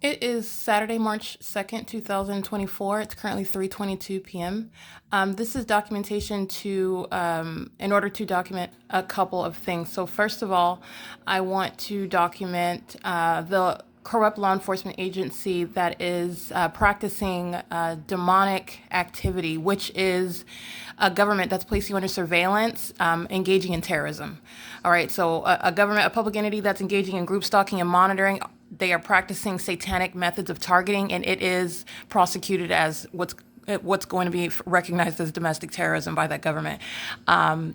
It is Saturday, March 2nd, 2024. It's currently 3:22 p.m. This is documentation in order to document a couple of things. So first of all, I want to document the corrupt law enforcement agency that is practicing demonic activity, which is a government that's placing you under surveillance, engaging in terrorism. All right, so a government, a public entity that's engaging in group stalking and monitoring. They are practicing satanic methods of targeting, and it is prosecuted as what's going to be recognized as domestic terrorism by that government. The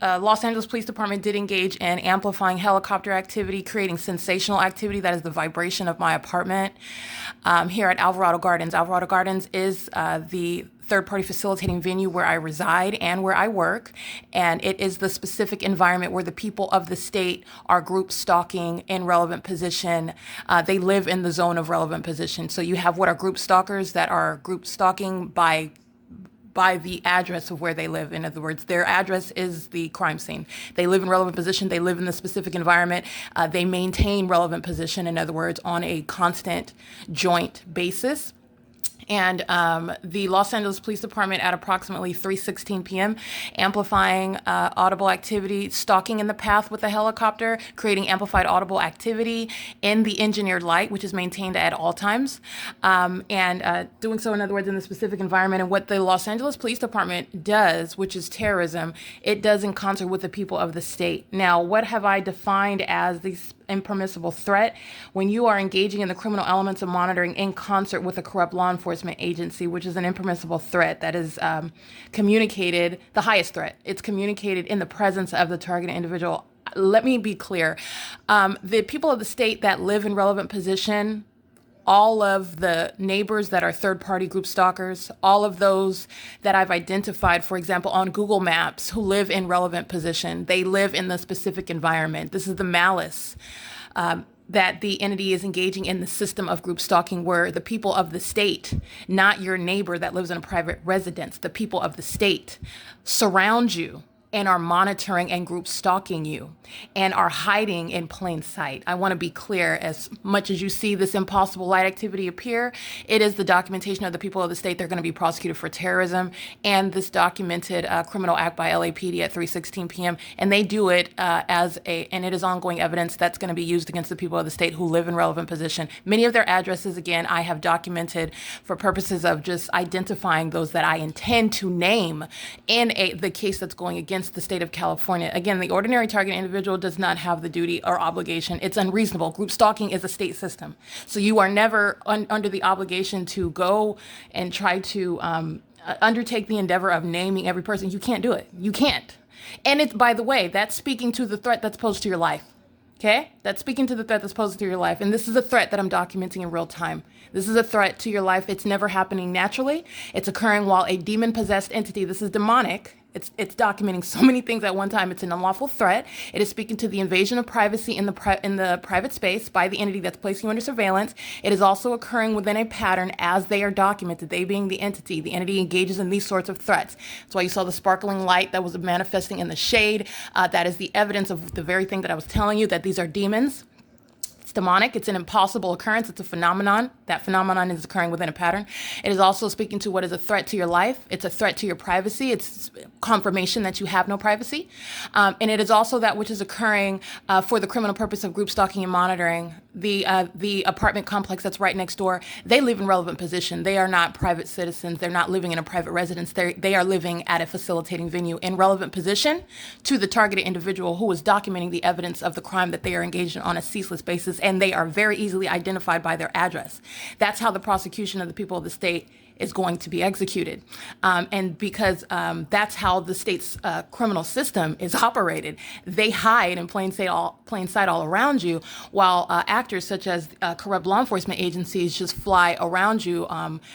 Los Angeles Police Department did engage in amplifying helicopter activity, creating sensational activity. That is the vibration of my apartment here at Alvarado Gardens. Alvarado Gardens is the third-party facilitating venue where I reside and where I work, and it is the specific environment where the people of the state are group stalking in relevant position. They live in the zone of relevant position. So you have what are group stalkers that are group stalking by the address of where they live. In other words, their address is the crime scene. They live in relevant position. They live in the specific environment. They maintain relevant position, in other words, on a constant joint basis. And the Los Angeles Police Department at approximately 3:16 p.m. amplifying audible activity, stalking in the path with a helicopter, creating amplified audible activity in the engineered light, which is maintained at all times, and doing so, in other words, in the specific environment. And what the Los Angeles Police Department does, which is terrorism, it does in concert with the people of the state. Now, what have I defined as these impermissible threat? When you are engaging in the criminal elements of monitoring in concert with a corrupt law enforcement agency, which is an impermissible threat that is communicated, the highest threat, it's communicated in the presence of the targeted individual. Let me be clear. The people of the state that live in relevant position, all of the neighbors that are third-party group stalkers, all of those that I've identified, for example, on Google Maps, who live in relevant position, they live in the specific environment. This is the malice that the entity is engaging in the system of group stalking, where the people of the state, not your neighbor that lives in a private residence, the people of the state surround you and are monitoring and group stalking you and are hiding in plain sight. I want to be clear, as much as you see this impossible light activity appear, it is the documentation of the people of the state. They're going to be prosecuted for terrorism and this documented criminal act by LAPD at 3:16 p.m. And they do it and it is ongoing evidence that's going to be used against the people of the state who live in relevant position. Many of their addresses, again, I have documented for purposes of just identifying those that I intend to name in the case that's going against the state of California. Again, the ordinary target individual does not have the duty or obligation. It's unreasonable. Group stalking is a state system. So you are never under the obligation to go and try to undertake the endeavor of naming every person. You can't do it. You can't. And it's, by the way, that's speaking to the threat that's posed to your life. Okay? That's speaking to the threat that's posed to your life. And this is a threat that I'm documenting in real time. This is a threat to your life. It's never happening naturally. It's occurring while a demon-possessed entity, this is demonic, it's documenting so many things at one time. It's an unlawful threat. It is speaking to the invasion of privacy in the private space by the entity that's placing you under surveillance. It is also occurring within a pattern as they are documented. They being the entity engages in these sorts of threats. That's why you saw the sparkling light that was manifesting in the shade. That is the evidence of the very thing that I was telling you, that these are demons. Demonic. It's an impossible occurrence. It's a phenomenon. That phenomenon is occurring within a pattern. It is also speaking to what is a threat to your life. It's a threat to your privacy. It's confirmation that you have no privacy. And it is also that which is occurring for the criminal purpose of group stalking and monitoring. The apartment complex that's right next door, they live in relevant position. They are not private citizens. They're not living in a private residence. They are living at a facilitating venue in relevant position to the targeted individual who is documenting the evidence of the crime that they are engaged in on a ceaseless basis. And they are very easily identified by their address. That's how the prosecution of the people of the state is going to be executed. And because that's how the state's criminal system is operated, they hide in plain sight all around you, while actors such as corrupt law enforcement agencies just fly around you,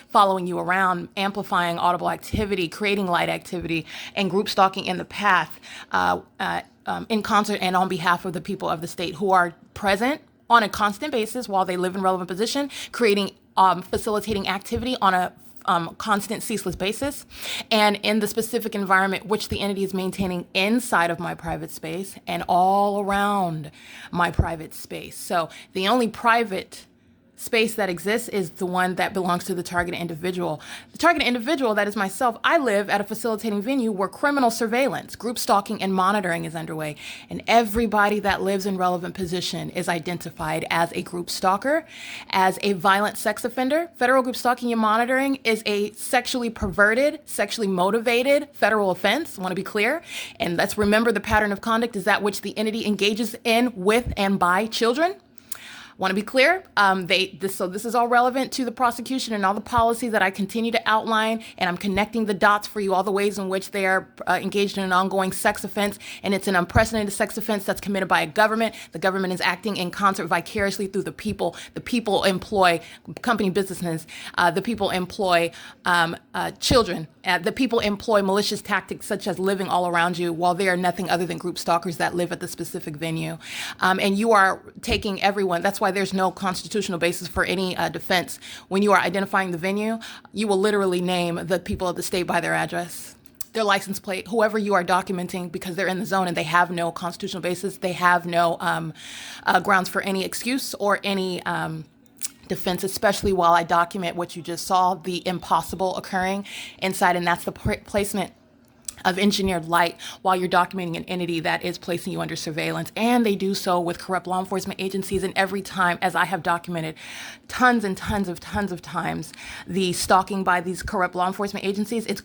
following you around, amplifying audible activity, creating light activity, and group stalking in the path in concert and on behalf of the people of the state who are present on a constant basis while they live in relevant position, creating, facilitating activity on a constant, ceaseless basis, and in the specific environment which the entity is maintaining inside of my private space and all around my private space. So the only private space that exists is the one that belongs to the targeted individual. The targeted individual, that is myself, I live at a facilitating venue where criminal surveillance, group stalking, and monitoring is underway. And everybody that lives in relevant position is identified as a group stalker, as a violent sex offender. Federal group stalking and monitoring is a sexually perverted, sexually motivated federal offense. I want to be clear. And let's remember the pattern of conduct is that which the entity engages in with and by children. Want to be clear, so this is all relevant to the prosecution and all the policies that I continue to outline, and I'm connecting the dots for you, all the ways in which they are engaged in an ongoing sex offense, and it's an unprecedented sex offense that's committed by a government. The government is acting in concert vicariously through the people. The people employ company businesses. The people employ children. The people employ malicious tactics such as living all around you while they are nothing other than group stalkers that live at the specific venue. And you are taking everyone. That's why there's no constitutional basis for any defense. When you are identifying the venue, you will literally name the people of the state by their address, their license plate, whoever you are documenting, because they're in the zone and they have no constitutional basis. They have no grounds for any excuse or any defense, especially while I document what you just saw, the impossible occurring inside, and that's the placement of engineered light while you're documenting an entity that is placing you under surveillance. And they do so with corrupt law enforcement agencies. And every time, as I have documented tons and tons of times, the stalking by these corrupt law enforcement agencies, it's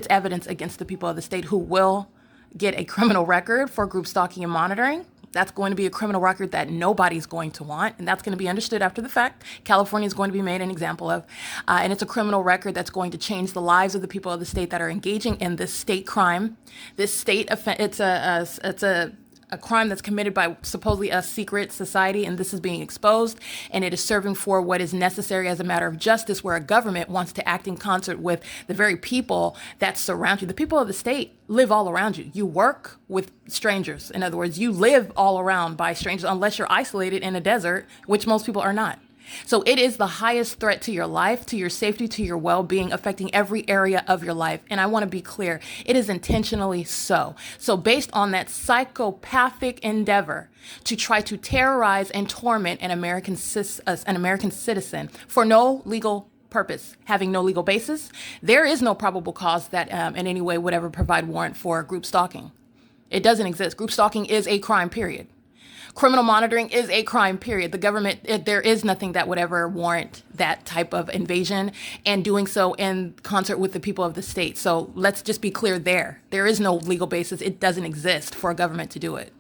evidence against the people of the state who will get a criminal record for group stalking and monitoring. That's going to be a criminal record that nobody's going to want, and that's going to be understood after the fact. California is going to be made an example of, and it's a criminal record that's going to change the lives of the people of the state that are engaging in this state crime. This state offense, it's a crime that's committed by supposedly a secret society, and this is being exposed, and it is serving for what is necessary as a matter of justice, where a government wants to act in concert with the very people that surround you. The people of the state live all around you. You work with strangers. In other words, you live all around by strangers unless you're isolated in a desert, which most people are not. So it is the highest threat to your life, to your safety, to your well-being, affecting every area of your life. And I want to be clear, it is intentionally so. So based on that psychopathic endeavor to try to terrorize and torment an American citizen for no legal purpose, having no legal basis, there is no probable cause that in any way would ever provide warrant for group stalking. It doesn't exist. Group stalking is a crime, period. Criminal monitoring is a crime, period. The government, there is nothing that would ever warrant that type of invasion, and doing so in concert with the people of the state. So let's just be clear there. There is no legal basis. It doesn't exist for a government to do it,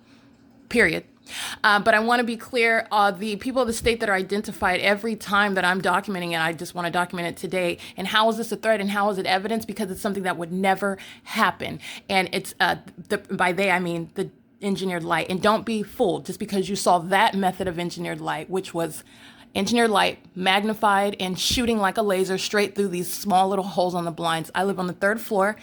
period. But I want to be clear, the people of the state that are identified every time that I'm documenting, and I just want to document it today. And how is this a threat and how is it evidence? Because it's something that would never happen. And it's, by they, I mean the engineered light. And don't be fooled just because you saw that method of engineered light, which was engineered light magnified and shooting like a laser straight through these small little holes on the blinds. I live on the 3rd floor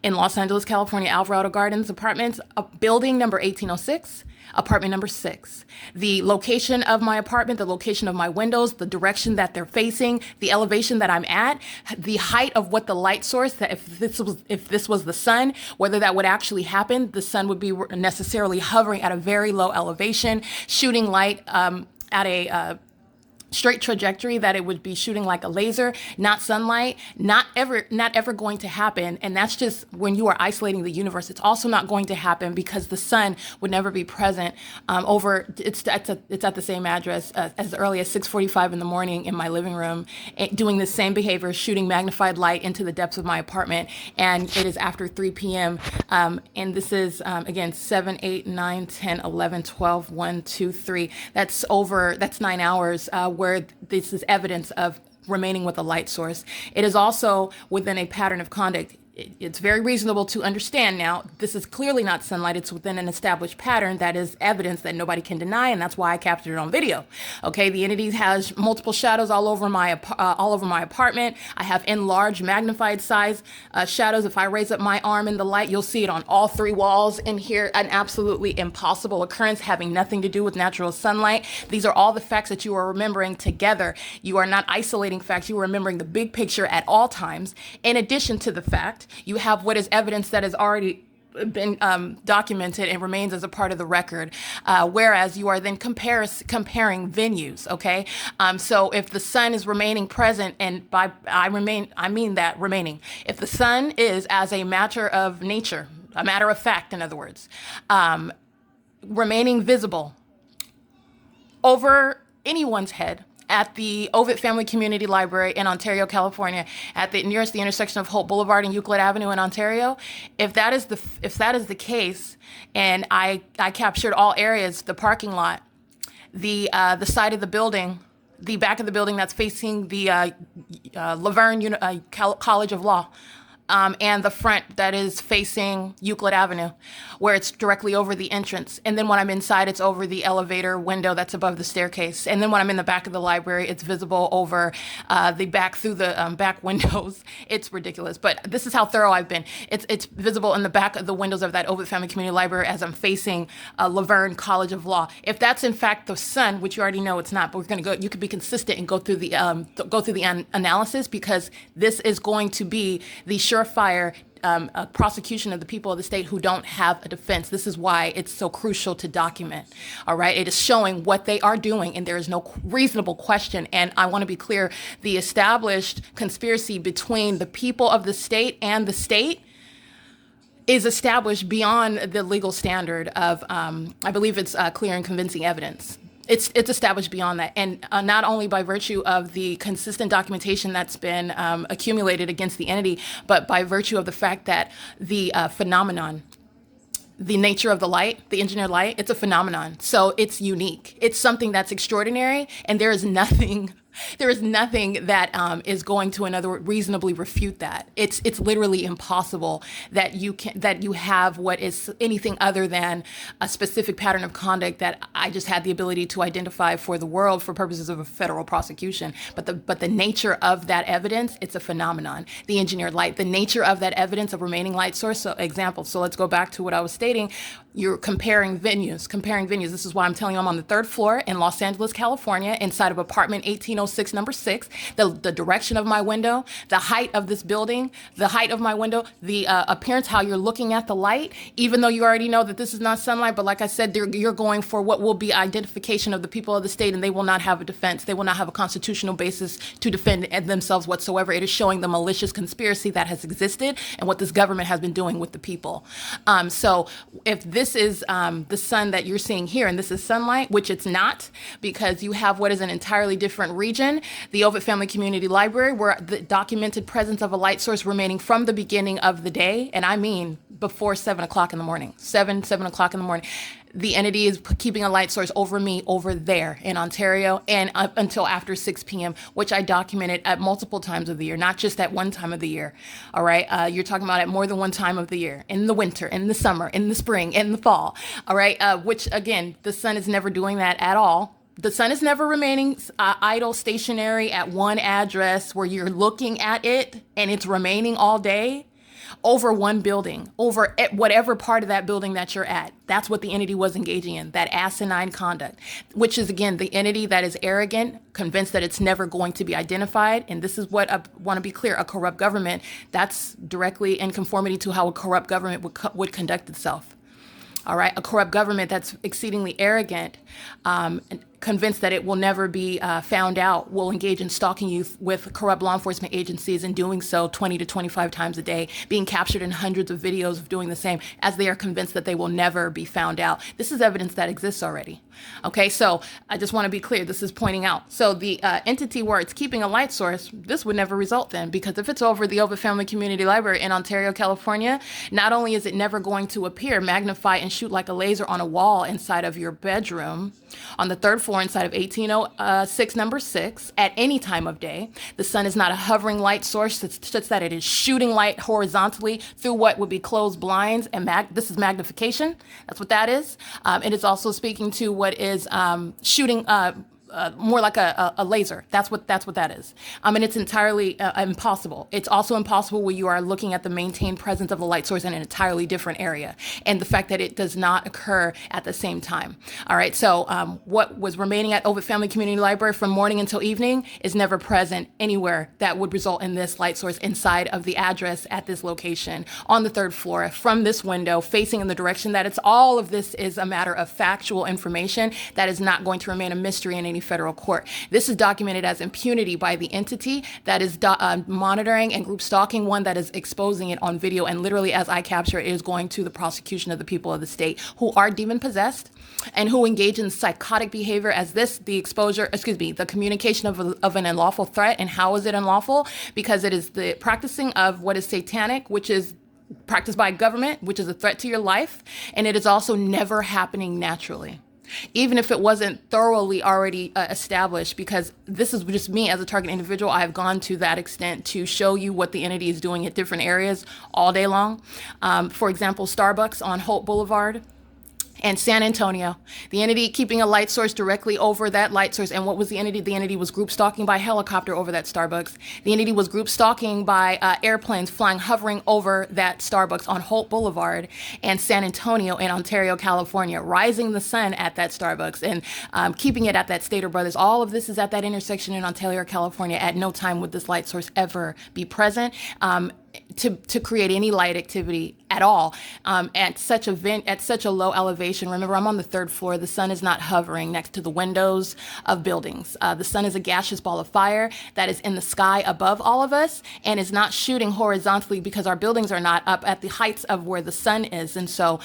in Los Angeles, California, Alvarado Gardens apartments, building number 1806. Apartment number 6. The location of my apartment, the location of my windows, the direction that they're facing, the elevation that I'm at, the height of what the light source, that if this was the sun, whether that would actually happen, the sun would be necessarily hovering at a very low elevation, shooting light at a straight trajectory, that it would be shooting like a laser, not sunlight, not ever going to happen. And that's just when you are isolating the universe. It's also not going to happen because the sun would never be present it's at the same address as early as 6:45 in the morning in my living room, doing the same behavior, shooting magnified light into the depths of my apartment. And it is after 3 p.m. And this is, again, 7, 8, 9, 10, 11, 12, 1, 2, 3. That's 9 hours where this is evidence of remaining with a light source. It is also within a pattern of conduct. It's very reasonable to understand now, this is clearly not sunlight. It's within an established pattern that is evidence that nobody can deny, and that's why I captured it on video. Okay, the entity has multiple shadows all over my apartment. I have enlarged, magnified size shadows. If I raise up my arm in the light, you'll see it on all 3 walls in here. An absolutely impossible occurrence having nothing to do with natural sunlight. These are all the facts that you are remembering together. You are not isolating facts. You are remembering the big picture at all times. In addition to the fact, you have what is evidence that is already been documented and remains as a part of the record. Whereas you are then comparing venues. Okay, so if the sun is remaining present, and by I mean that remaining. If the sun is, as a matter of nature, a matter of fact, in other words, remaining visible over anyone's head at the Ovid Family Community Library in Ontario, California, at the nearest the intersection of Hope Boulevard and Euclid Avenue in Ontario, if that is the case, and I captured all areas, the parking lot, the side of the building, the back of the building that's facing the Laverne College of Law, and the front that is facing Euclid Avenue, where it's directly over the entrance. And then when I'm inside, it's over the elevator window that's above the staircase. And then when I'm in the back of the library, it's visible over the back through the back windows. It's ridiculous, but this is how thorough I've been. It's visible in the back of the windows of that Ovid Family Community Library as I'm facing Laverne College of Law. If that's in fact the sun, which you already know it's not, but we're going to go. You could be consistent and go through the analysis, because this is going to be the surefire prosecution of the people of the state who don't have a defense. This is why it's so crucial to document. All right, it is showing what they are doing, and there is no reasonable question. And I want to be clear: the established conspiracy between the people of the state and the state is established beyond the legal standard of, I believe it's clear and convincing evidence. It's established beyond that, and not only by virtue of the consistent documentation that's been accumulated against the entity, but by virtue of the fact that the phenomenon, the nature of the light, the engineered light, it's a phenomenon. So it's unique. It's something that's extraordinary, and there is nothing that is going to, in other words, reasonably refute that. It's literally impossible that you have what is anything other than a specific pattern of conduct that I just had the ability to identify for the world for purposes of a federal prosecution. But the nature of that evidence, it's a phenomenon. The engineered light, the nature of that evidence of remaining light source. So example. So let's go back to what I was stating. You're comparing venues. This is why I'm telling you I'm on the third floor in Los Angeles, California, inside of apartment 1806, number 6. The direction of my window, the height of this building, the height of my window, the appearance, how you're looking at the light, even though you already know that this is not sunlight. But like I said, you're going for what will be identification of the people of the state, and they will not have a defense. They will not have a constitutional basis to defend themselves whatsoever. It is showing the malicious conspiracy that has existed and what this government has been doing with the people. So if this is the sun that you're seeing here, and this is sunlight, which it's not, because you have what is an entirely different region, the Ovid Family Community Library, where the documented presence of a light source remaining from the beginning of the day, and I mean before 7 o'clock in the morning, 7 o'clock in the morning. The entity is keeping a light source over me over there in Ontario, and up until after 6 p.m., which I documented at multiple times of the year, not just at one time of the year. All right. You're talking about at more than one time of the year, in the winter, in the summer, in the spring, in the fall. All right. Which, again, the sun is never doing that at all. The sun is never remaining idle, stationary at one address where you're looking at it and it's remaining all day over one building, over whatever part of that building that you're at. That's what the entity was engaging in, that asinine conduct, which is, again, the entity that is arrogant, convinced that it's never going to be identified. And this is what I want to be clear, a corrupt government, that's directly in conformity to how a corrupt government would conduct itself. All right, a corrupt government that's exceedingly arrogant, convinced that it will never be found out, will engage in stalking you with corrupt law enforcement agencies, and doing so 20 to 25 times a day, being captured in hundreds of videos of doing the same, as they are convinced that they will never be found out. This is evidence that exists already. Okay, so I just want to be clear, this is pointing out. So the entity where it's keeping a light source, this would never result then, because if it's over the Ovid Family Community Library in Ontario, California, not only is it never going to appear, magnify, and shoot like a laser on a wall inside of your bedroom, on the third floor inside of 1806, number 6, at any time of day. The sun is not a hovering light source, it's just that it is shooting light horizontally through what would be closed blinds, and this is magnification. That's what that is. It is also speaking to what is shooting more like a laser. That's what that is. And it's entirely impossible. It's also impossible when you are looking at the maintained presence of a light source in an entirely different area, and the fact that it does not occur at the same time. All right. So what was remaining at Ovid Family Community Library from morning until evening is never present anywhere that would result in this light source inside of the address at this location on the third floor from this window facing in the direction that it's all of this is a matter of factual information that is not going to remain a mystery in any federal court. This is documented as impunity by the entity that is monitoring and group stalking one that is exposing it on video, and literally as I capture it is going to the prosecution of the people of the state who are demon possessed and who engage in psychotic behavior as this, the communication of an unlawful threat. And how is it unlawful? Because it is the practicing of what is satanic, which is practiced by government, which is a threat to your life. And it is also never happening naturally, even if it wasn't thoroughly already established, because this is just me as a target individual. I have gone to that extent to show you what the entity is doing at different areas all day long. For example, Starbucks on Holt Boulevard and San Antonio, the entity keeping a light source directly over that light source. And what was the entity? The entity was group stalking by helicopter over that Starbucks. The entity was group stalking by airplanes flying, hovering over that Starbucks on Holt Boulevard and San Antonio in Ontario, California, rising the sun at that Starbucks and keeping it at that Stater Brothers. All of this is at that intersection in Ontario, California. At no time would this light source ever be present. To create any light activity at all at such a low elevation. Remember, I'm on the third floor. The sun is not hovering next to the windows of buildings. The sun is a gaseous ball of fire that is in the sky above all of us and is not shooting horizontally because our buildings are not up at the heights of where the sun is. And so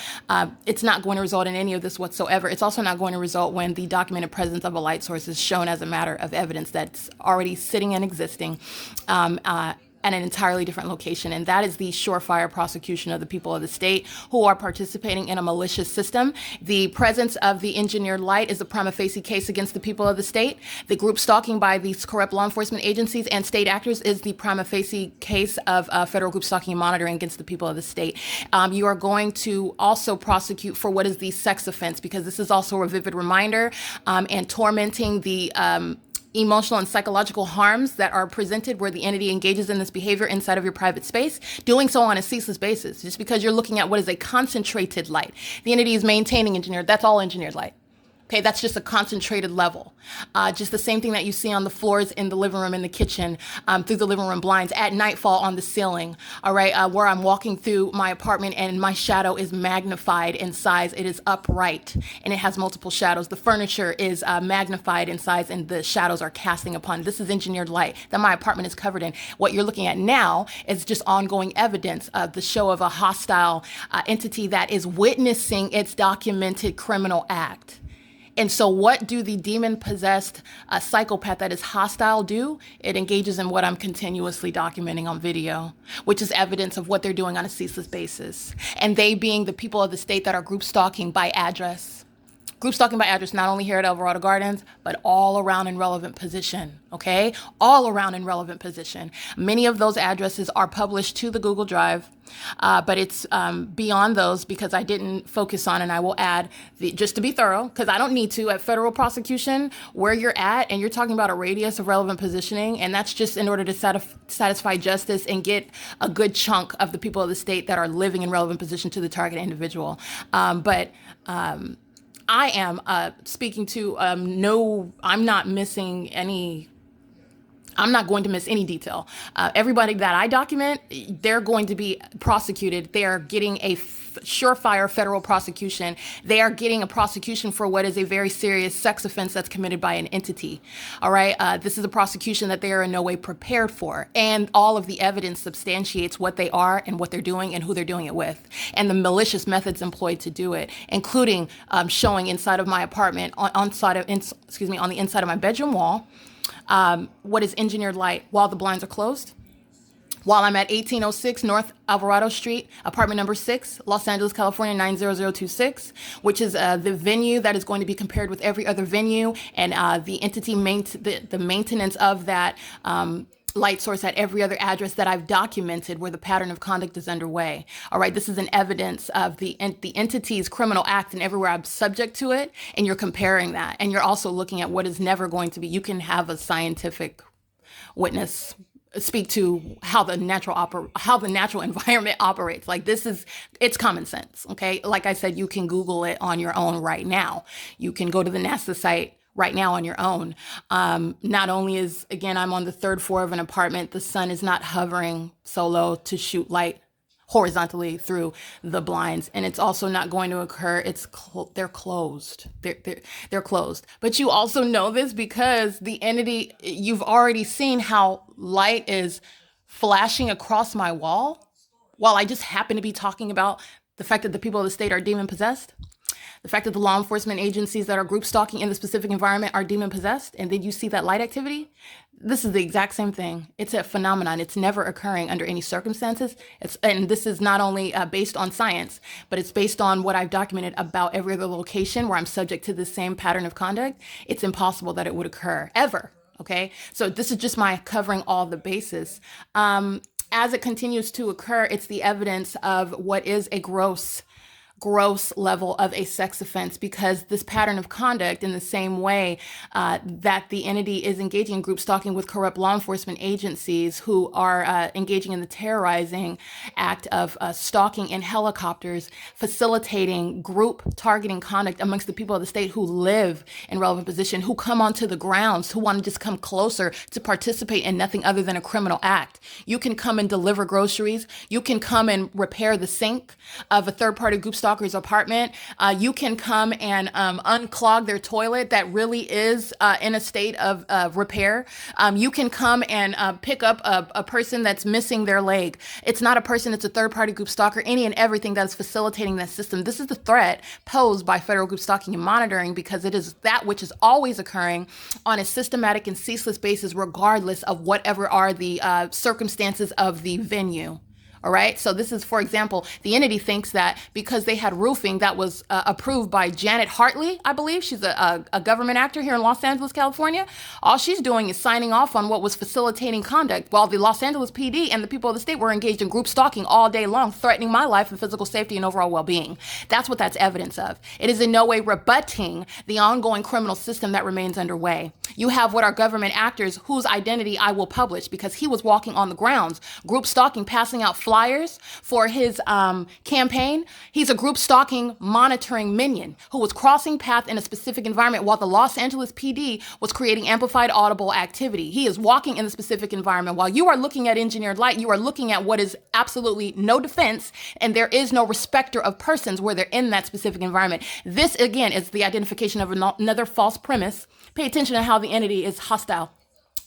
it's not going to result in any of this whatsoever. It's also not going to result when the documented presence of a light source is shown as a matter of evidence that's already sitting and existing at an entirely different location. And that is the surefire prosecution of the people of the state who are participating in a malicious system. The presence of the engineered light is a prima facie case against the people of the state. The group stalking by these corrupt law enforcement agencies and state actors is the prima facie case of federal group stalking and monitoring against the people of the state. You are going to also prosecute for what is the sex offense, because this is also a vivid reminder and tormenting the emotional and psychological harms that are presented where the entity engages in this behavior inside of your private space, doing so on a ceaseless basis. Just because you're looking at what is a concentrated light. The entity is maintaining engineered, that's all engineered light. Okay, that's just a concentrated level. Just the same thing that you see on the floors in the living room, in the kitchen, through the living room blinds, at nightfall on the ceiling, all right, where I'm walking through my apartment and my shadow is magnified in size. It is upright and it has multiple shadows. The furniture is magnified in size and the shadows are casting upon. This is engineered light that my apartment is covered in. What you're looking at now is just ongoing evidence of the show of a hostile entity that is witnessing its documented criminal act. And so what do the demon-possessed psychopath that is hostile do? It engages in what I'm continuously documenting on video, which is evidence of what they're doing on a ceaseless basis. And they being the people of the state that are group stalking by address. Group stalking by address, not only here at Alvarado Gardens, but all around in relevant position, okay? All around in relevant position. Many of those addresses are published to the Google Drive, but it's beyond those because I didn't focus on, and I will add, just to be thorough, because I don't need to, at federal prosecution, where you're at, and you're talking about a radius of relevant positioning, and that's just in order to satisfy justice and get a good chunk of the people of the state that are living in relevant position to the target individual. I am speaking to I'm not missing any. I'm not going to miss any detail. Everybody that I document, they're going to be prosecuted. They are getting a surefire federal prosecution. They are getting a prosecution for what is a very serious sex offense that's committed by an entity. All right. This is a prosecution that they are in no way prepared for. And all of the evidence substantiates what they are and what they're doing and who they're doing it with and the malicious methods employed to do it, including showing inside of my apartment, on the inside of my bedroom wall, what is engineered light while the blinds are closed, while I'm at 1806 North Alvarado Street, apartment number 6, Los Angeles, California, 90026, which is the venue that is going to be compared with every other venue, and the entity the maintenance of that light source at every other address that I've documented where the pattern of conduct is underway. All right, this is an evidence of the entity's criminal act and everywhere I'm subject to it, and you're comparing that. And you're also looking at what is never going to be. You can have a scientific witness speak to how the natural environment operates. Like it's common sense. Okay, like I said, you can Google it on your own right now. You can go to the NASA site right now on your own. Not only is, again, I'm on the third floor of an apartment, the sun is not hovering so low to shoot light horizontally through the blinds, and it's also not going to occur. They're closed. They're closed. But you also know this because the entity, you've already seen how light is flashing across my wall while I just happen to be talking about the fact that the people of the state are demon possessed. The fact that the law enforcement agencies that are group stalking in the specific environment are demon possessed, and then you see that light activity. This is the exact same thing. It's a phenomenon. It's never occurring under any circumstances. And this is not only based on science, but it's based on what I've documented about every other location where I'm subject to the same pattern of conduct. It's impossible that it would occur ever. Okay, so this is just my covering all the bases. As it continues to occur, it's the evidence of what is a gross level of a sex offense, because this pattern of conduct, in the same way that the entity is engaging in group stalking with corrupt law enforcement agencies who are engaging in the terrorizing act of stalking in helicopters, facilitating group targeting conduct amongst the people of the state who live in relevant position, who come onto the grounds, who want to just come closer to participate in nothing other than a criminal act. You can come and deliver groceries. You can come and repair the sink of a third-party group stalker's apartment. You can come and unclog their toilet that really is in a state of repair. You can come and pick up a person that's missing their leg. It's not a person, it's a third-party group stalker, any and everything that is facilitating that system. This is the threat posed by federal group stalking and monitoring, because it is that which is always occurring on a systematic and ceaseless basis, regardless of whatever are the circumstances of the venue. All right. So this is, for example, the entity thinks that because they had roofing that was approved by Janet Hartley, I believe she's a government actor here in Los Angeles, California. All she's doing is signing off on what was facilitating conduct, while the Los Angeles PD and the people of the state were engaged in group stalking all day long, threatening my life and physical safety and overall well-being. That's what that's evidence of. It is in no way rebutting the ongoing criminal system that remains underway. You have what are government actors whose identity I will publish, because he was walking on the grounds, group stalking, passing out flyers for his campaign. He's a group stalking monitoring minion who was crossing path in a specific environment while the Los Angeles PD was creating amplified audible activity. He is walking in the specific environment. While you are looking at engineered light, you are looking at what is absolutely no defense, and there is no respecter of persons where they're in that specific environment. This, again, is the identification of another false premise. Pay attention to how the entity is hostile.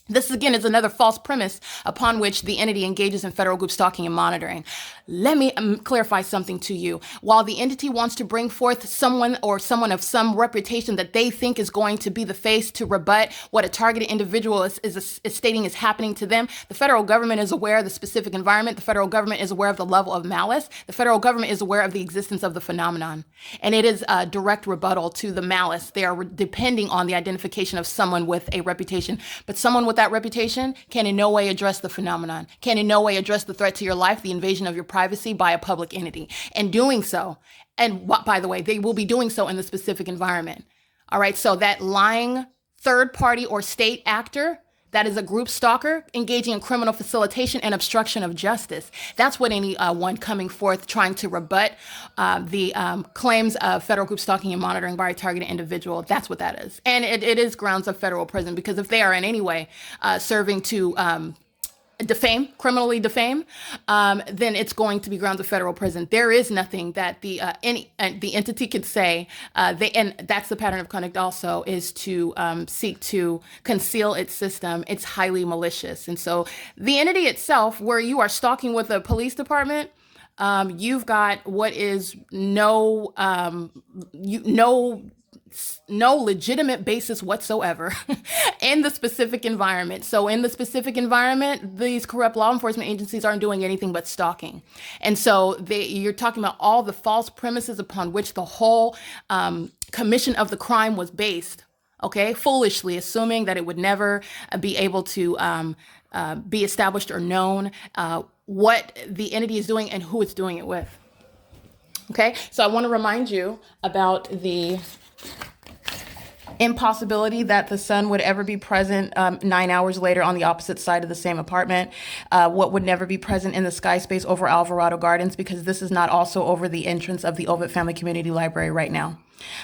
This, again, is another false premise upon which the entity engages in federal group stalking and monitoring. Let me clarify something to you. While the entity wants to bring forth someone or someone of some reputation that they think is going to be the face to rebut what a targeted individual is stating is happening to them, the federal government is aware of the specific environment. The federal government is aware of the level of malice. The federal government is aware of the existence of the phenomenon. And it is a direct rebuttal to the malice. They are depending on the identification of someone with a reputation. But someone with that reputation can in no way address the phenomenon, can in no way address the threat to your life, the invasion of your privacy by a public entity. And doing so, and by the way, they will be doing so in the specific environment. All right, so that lying third party or state actor, that is a group stalker engaging in criminal facilitation and obstruction of justice. That's what anyone coming forth trying to rebut the claims of federal group stalking and monitoring by a targeted individual, that's what that is. And it is grounds of federal prison, because if they are in any way serving to criminally defame, then it's going to be grounds of federal prison. There is nothing that the entity could say. And that's the pattern of conduct also, is to seek to conceal its system. It's highly malicious. And so the entity itself, where you are stalking with a police department, you've got what is no legitimate basis whatsoever in the specific environment. So in the specific environment, these corrupt law enforcement agencies aren't doing anything but stalking. And so you're talking about all the false premises upon which the whole commission of the crime was based. okay, foolishly assuming that it would never be able to be established or known what the entity is doing and who it's doing it with. Okay, so I want to remind you about the impossibility that the sun would ever be present 9 hours later on the opposite side of the same apartment. What would never be present in the sky space over Alvarado Gardens, because this is not also over the entrance of the Ovid Family Community Library right now.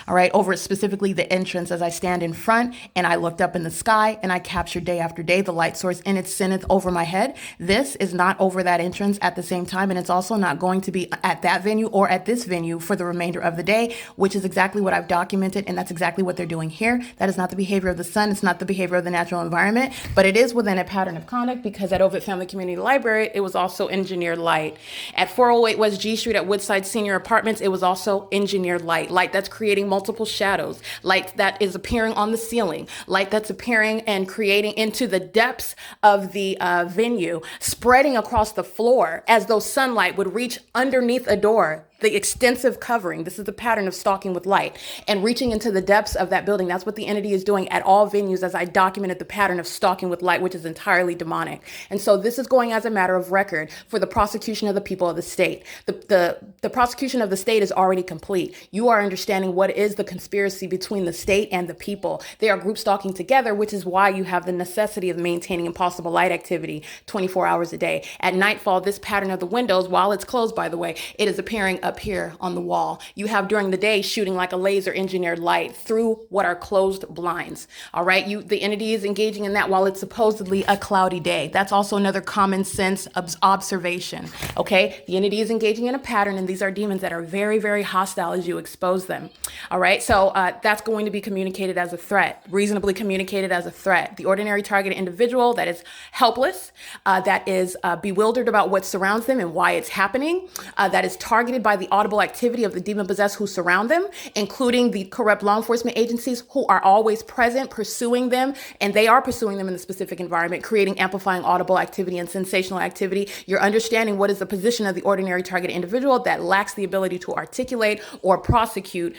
All right, over specifically the entrance, as I stand in front and I looked up in the sky and I captured day after day the light source in its zenith over my head. This is not over that entrance at the same time, and it's also not going to be at that venue or at this venue for the remainder of the day, which is exactly what I've documented, and that's exactly what they're doing here. That is not the behavior of the sun. It's not the behavior of the natural environment, but it is within a pattern of conduct, because at Ovid Family Community Library, it was also engineered light. At 408 West G Street at Woodside Senior Apartments, it was also engineered light that's creating multiple shadows, light that is appearing on the ceiling, light that's appearing and creating into the depths of the venue, spreading across the floor as though sunlight would reach underneath a door. The extensive covering, this is the pattern of stalking with light and reaching into the depths of that building. That's what the entity is doing at all venues, as I documented the pattern of stalking with light, which is entirely demonic. And so this is going as a matter of record for the prosecution of the people of the state. The prosecution of the state is already complete. You are understanding what is the conspiracy between the state and the people. They are group stalking together, which is why you have the necessity of maintaining impossible light activity 24 hours a day. At nightfall, this pattern of the windows, while it's closed, by the way, it is appearing up here on the wall. You have during the day shooting like a laser engineered light through what are closed blinds. All right. The entity is engaging in that while it's supposedly a cloudy day. That's also another common sense observation. Okay. The entity is engaging in a pattern, and these are demons that are very, very hostile as you expose them. All right. So that's going to be communicated as a threat, reasonably communicated as a threat. The ordinary targeted individual that is helpless, that is bewildered about what surrounds them and why it's happening, that is targeted by the audible activity of the demon possessed who surround them, including the corrupt law enforcement agencies who are always present, pursuing them, and they are pursuing them in the specific environment, creating amplifying audible activity and sensational activity. You're understanding what is the position of the ordinary target individual that lacks the ability to articulate or prosecute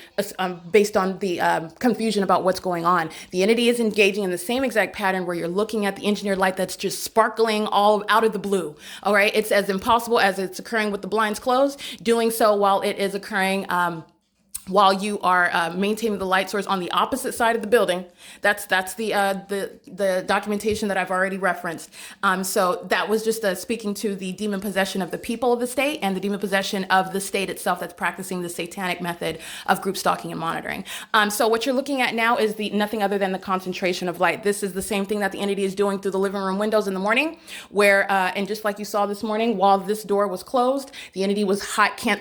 based on the confusion about what's going on. The entity is engaging in the same exact pattern where you're looking at the engineered light that's just sparkling all out of the blue. All right, it's as impossible as it's occurring with the blinds closed, doing so while it is occurring while you are maintaining the light source on the opposite side of the building. That's the documentation that I've already referenced. So that was just speaking to the demon possession of the people of the state and the demon possession of the state itself that's practicing the satanic method of group stalking and monitoring. So what you're looking at now is nothing other than the concentration of light. This is the same thing that the entity is doing through the living room windows in the morning, where and just like you saw this morning, while this door was closed, the entity was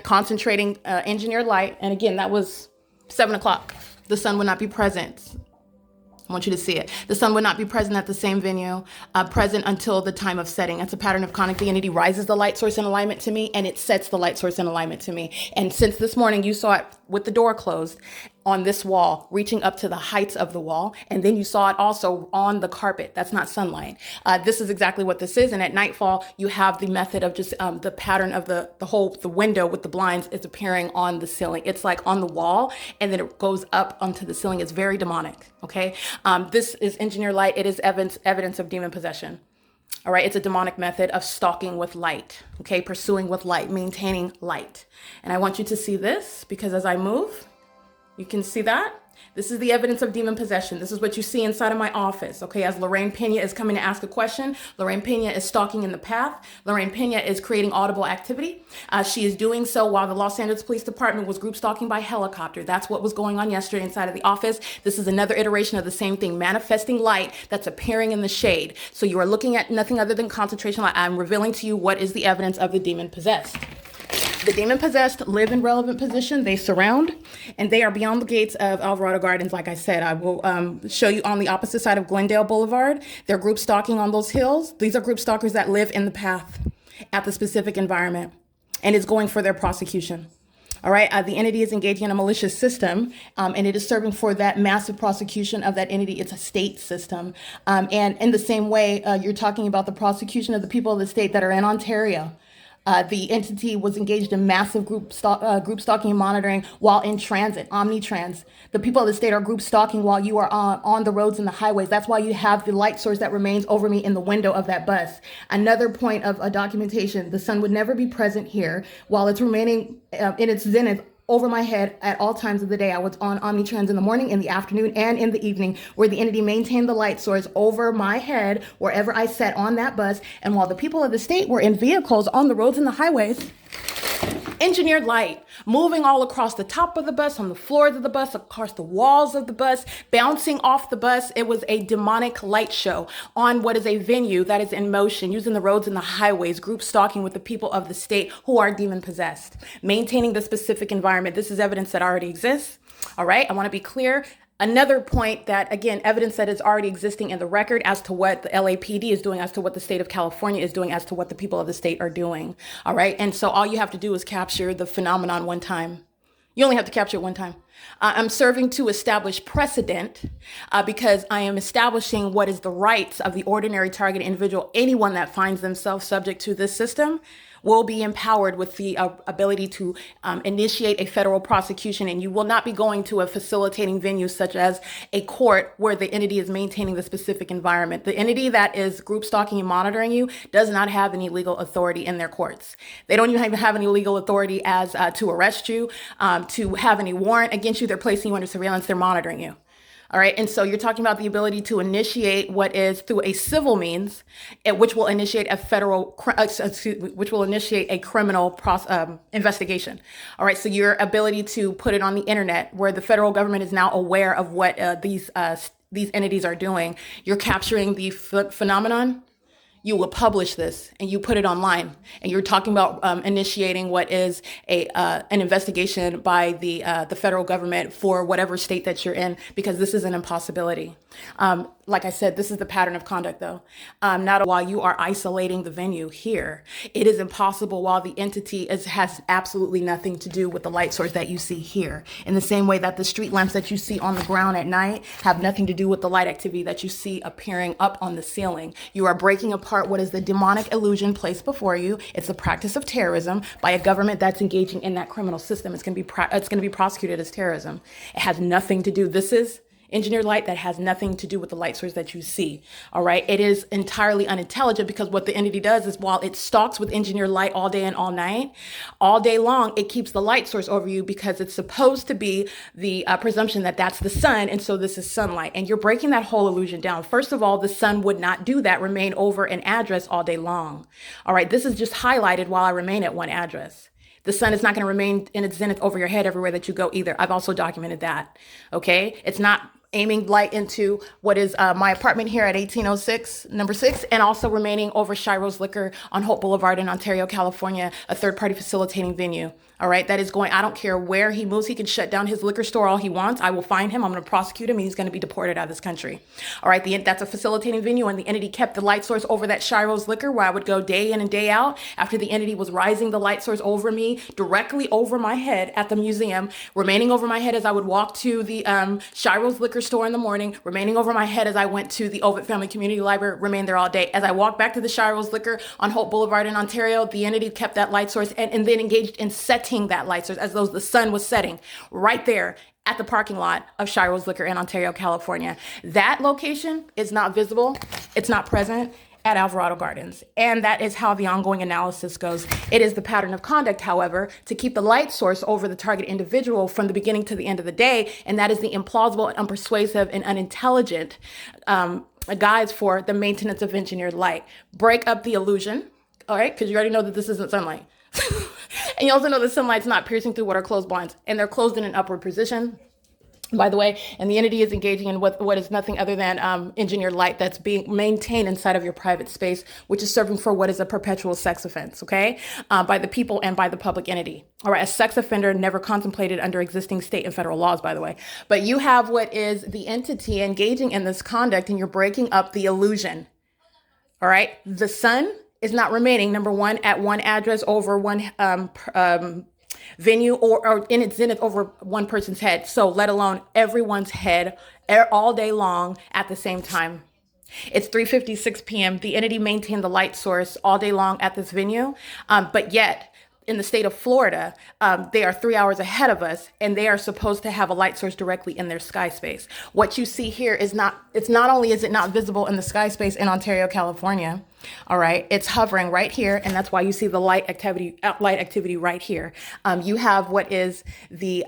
concentrating engineered light. And again, that was 7 o'clock. The sun would not be present. I want you to see it. The sun would not be present at the same venue, present until the time of setting. That's a pattern of conduct. The entity rises the light source in alignment to me, and it sets the light source in alignment to me. And since this morning, you saw it with the door closed on this wall, reaching up to the heights of the wall. And then you saw it also on the carpet. That's not sunlight. This is exactly what this is. And at nightfall, you have the method of just the pattern of the window with the blinds is appearing on the ceiling. It's like on the wall, and then it goes up onto the ceiling. It's very demonic. Okay. This is engineered light. It is evidence of demon possession. All right. It's a demonic method of stalking with light. Okay. Pursuing with light, maintaining light. And I want you to see this, because as I move, you can see that. This is the evidence of demon possession. This is what you see inside of my office. Okay, as Lorraine Pena is coming to ask a question, Lorraine Pena is stalking in the path. Lorraine Pena is creating audible activity. She is doing so while the Los Angeles Police Department was group stalking by helicopter. That's what was going on yesterday inside of the office. This is another iteration of the same thing, manifesting light that's appearing in the shade. So you are looking at nothing other than concentration light. I'm revealing to you what is the evidence of the demon possessed. The demon possessed live in relevant position. They surround, and they are beyond the gates of Alvarado Gardens. Like I said, I will show you on the opposite side of Glendale Boulevard. They're group stalking on those hills. These are group stalkers that live in the path at the specific environment, and is going for their prosecution. All right. The entity is engaging in a malicious system, and it is serving for that massive prosecution of that entity. It's a state system. And in the same way, you're talking about the prosecution of the people of the state that are in Ontario. The entity was engaged in massive group stalking and monitoring while in transit, omnitrans. The people of the state are group stalking while you are on the roads and the highways. That's why you have the light source that remains over me in the window of that bus. Another point of documentation, the sun would never be present here while it's remaining in its zenith over my head at all times of the day. I was on Omnitrans in the morning, in the afternoon, and in the evening, where the entity maintained the light source over my head wherever I sat on that bus. And while the people of the state were in vehicles on the roads and the highways, engineered light moving all across the top of the bus, on the floors of the bus, across the walls of the bus, bouncing off the bus. It was a demonic light show on what is a venue that is in motion, using the roads and the highways, group stalking with the people of the state who are demon possessed, maintaining the specific environment. This is evidence that already exists. All right, I want to be clear. Another point that, again, evidence that is already existing in the record as to what the LAPD is doing, as to what the state of California is doing, as to what the people of the state are doing. All right. And so all you have to do is capture the phenomenon one time. You only have to capture it one time. I'm serving to establish precedent because I am establishing what is the rights of the ordinary target individual. Anyone that finds themselves subject to this system will be empowered with the ability to initiate a federal prosecution, and you will not be going to a facilitating venue such as a court where the entity is maintaining the specific environment. The entity that is group stalking and monitoring you does not have any legal authority in their courts. They don't even have any legal authority as to arrest you, to have any warrant against you. They're placing you under surveillance. They're monitoring you. All right. And so you're talking about the ability to initiate what is through a civil means, which will initiate a criminal investigation. All right. So your ability to put it on the internet where the federal government is now aware of what these entities are doing. You're capturing the phenomenon. You will publish this and you put it online, and you're talking about initiating what is an investigation by the federal government for whatever state that you're in, because this is an impossibility. Like I said, this is the pattern of conduct, though. Not while you are isolating the venue here, it is impossible while the entity has absolutely nothing to do with the light source that you see here. In the same way that the street lamps that you see on the ground at night have nothing to do with the light activity that you see appearing up on the ceiling. You are breaking apart what is the demonic illusion placed before you. It's the practice of terrorism by a government that's engaging in that criminal system. It's going to be prosecuted as terrorism. It has nothing to do. This is engineered light that has nothing to do with the light source that you see. All right. It is entirely unintelligent because what the entity does is while it stalks with engineered light all day and all night, all day long, it keeps the light source over you because it's supposed to be the presumption that that's the sun. And so this is sunlight, and you're breaking that whole illusion down. First of all, the sun would not do that, remain over an address all day long. All right. This is just highlighted while I remain at one address. The sun is not going to remain in its zenith over your head everywhere that you go either. I've also documented that. Okay. It's not aiming light into what is my apartment here at 1806, number 6, and also remaining over Shiro's Liquor on Hope Boulevard in Ontario, California, a third-party facilitating venue. All right, that is going, I don't care where he moves. He can shut down his liquor store all he wants. I will find him. I'm going to prosecute him, and he's going to be deported out of this country. All right, that's a facilitating venue, and the entity kept the light source over that Shiro's Liquor where I would go day in and day out after the entity was rising the light source over me, directly over my head at the museum, remaining over my head as I would walk to the Shiro's Liquor store in the morning, remaining over my head as I went to the Ovid Family Community Library, remained there all day. As I walked back to the Shiro's Liquor on Hope Boulevard in Ontario, the entity kept that light source and then engaged in setting that light source as though the sun was setting right there at the parking lot of Shiro's Liquor in Ontario, California. That location is not visible. It's not present at Alvarado Gardens. And that is how the ongoing analysis goes. It is the pattern of conduct, however, to keep the light source over the target individual from the beginning to the end of the day. And that is the implausible and unpersuasive and unintelligent guise for the maintenance of engineered light. Break up the illusion, all right? Because you already know that this isn't sunlight. And you also know that sunlight's not piercing through what are closed blinds, and they're closed in an upward position, by the way, and the entity is engaging in what is nothing other than engineered light that's being maintained inside of your private space, which is serving for what is a perpetual sex offense, okay, by the people and by the public entity. All right, a sex offender never contemplated under existing state and federal laws, by the way. But you have what is the entity engaging in this conduct, and you're breaking up the illusion. All right, the sun is not remaining, number one, at one address over one venue or in its zenith over one person's head. So let alone everyone's head all day long at the same time. It's 3:56 p.m. The entity maintained the light source all day long at this venue, but yet in the state of Florida, they are 3 hours ahead of us, and they are supposed to have a light source directly in their sky space. What you see here is it's not only is it not visible in the sky space in Ontario, California, all right, it's hovering right here, and that's why you see the light activity right here. You have what is the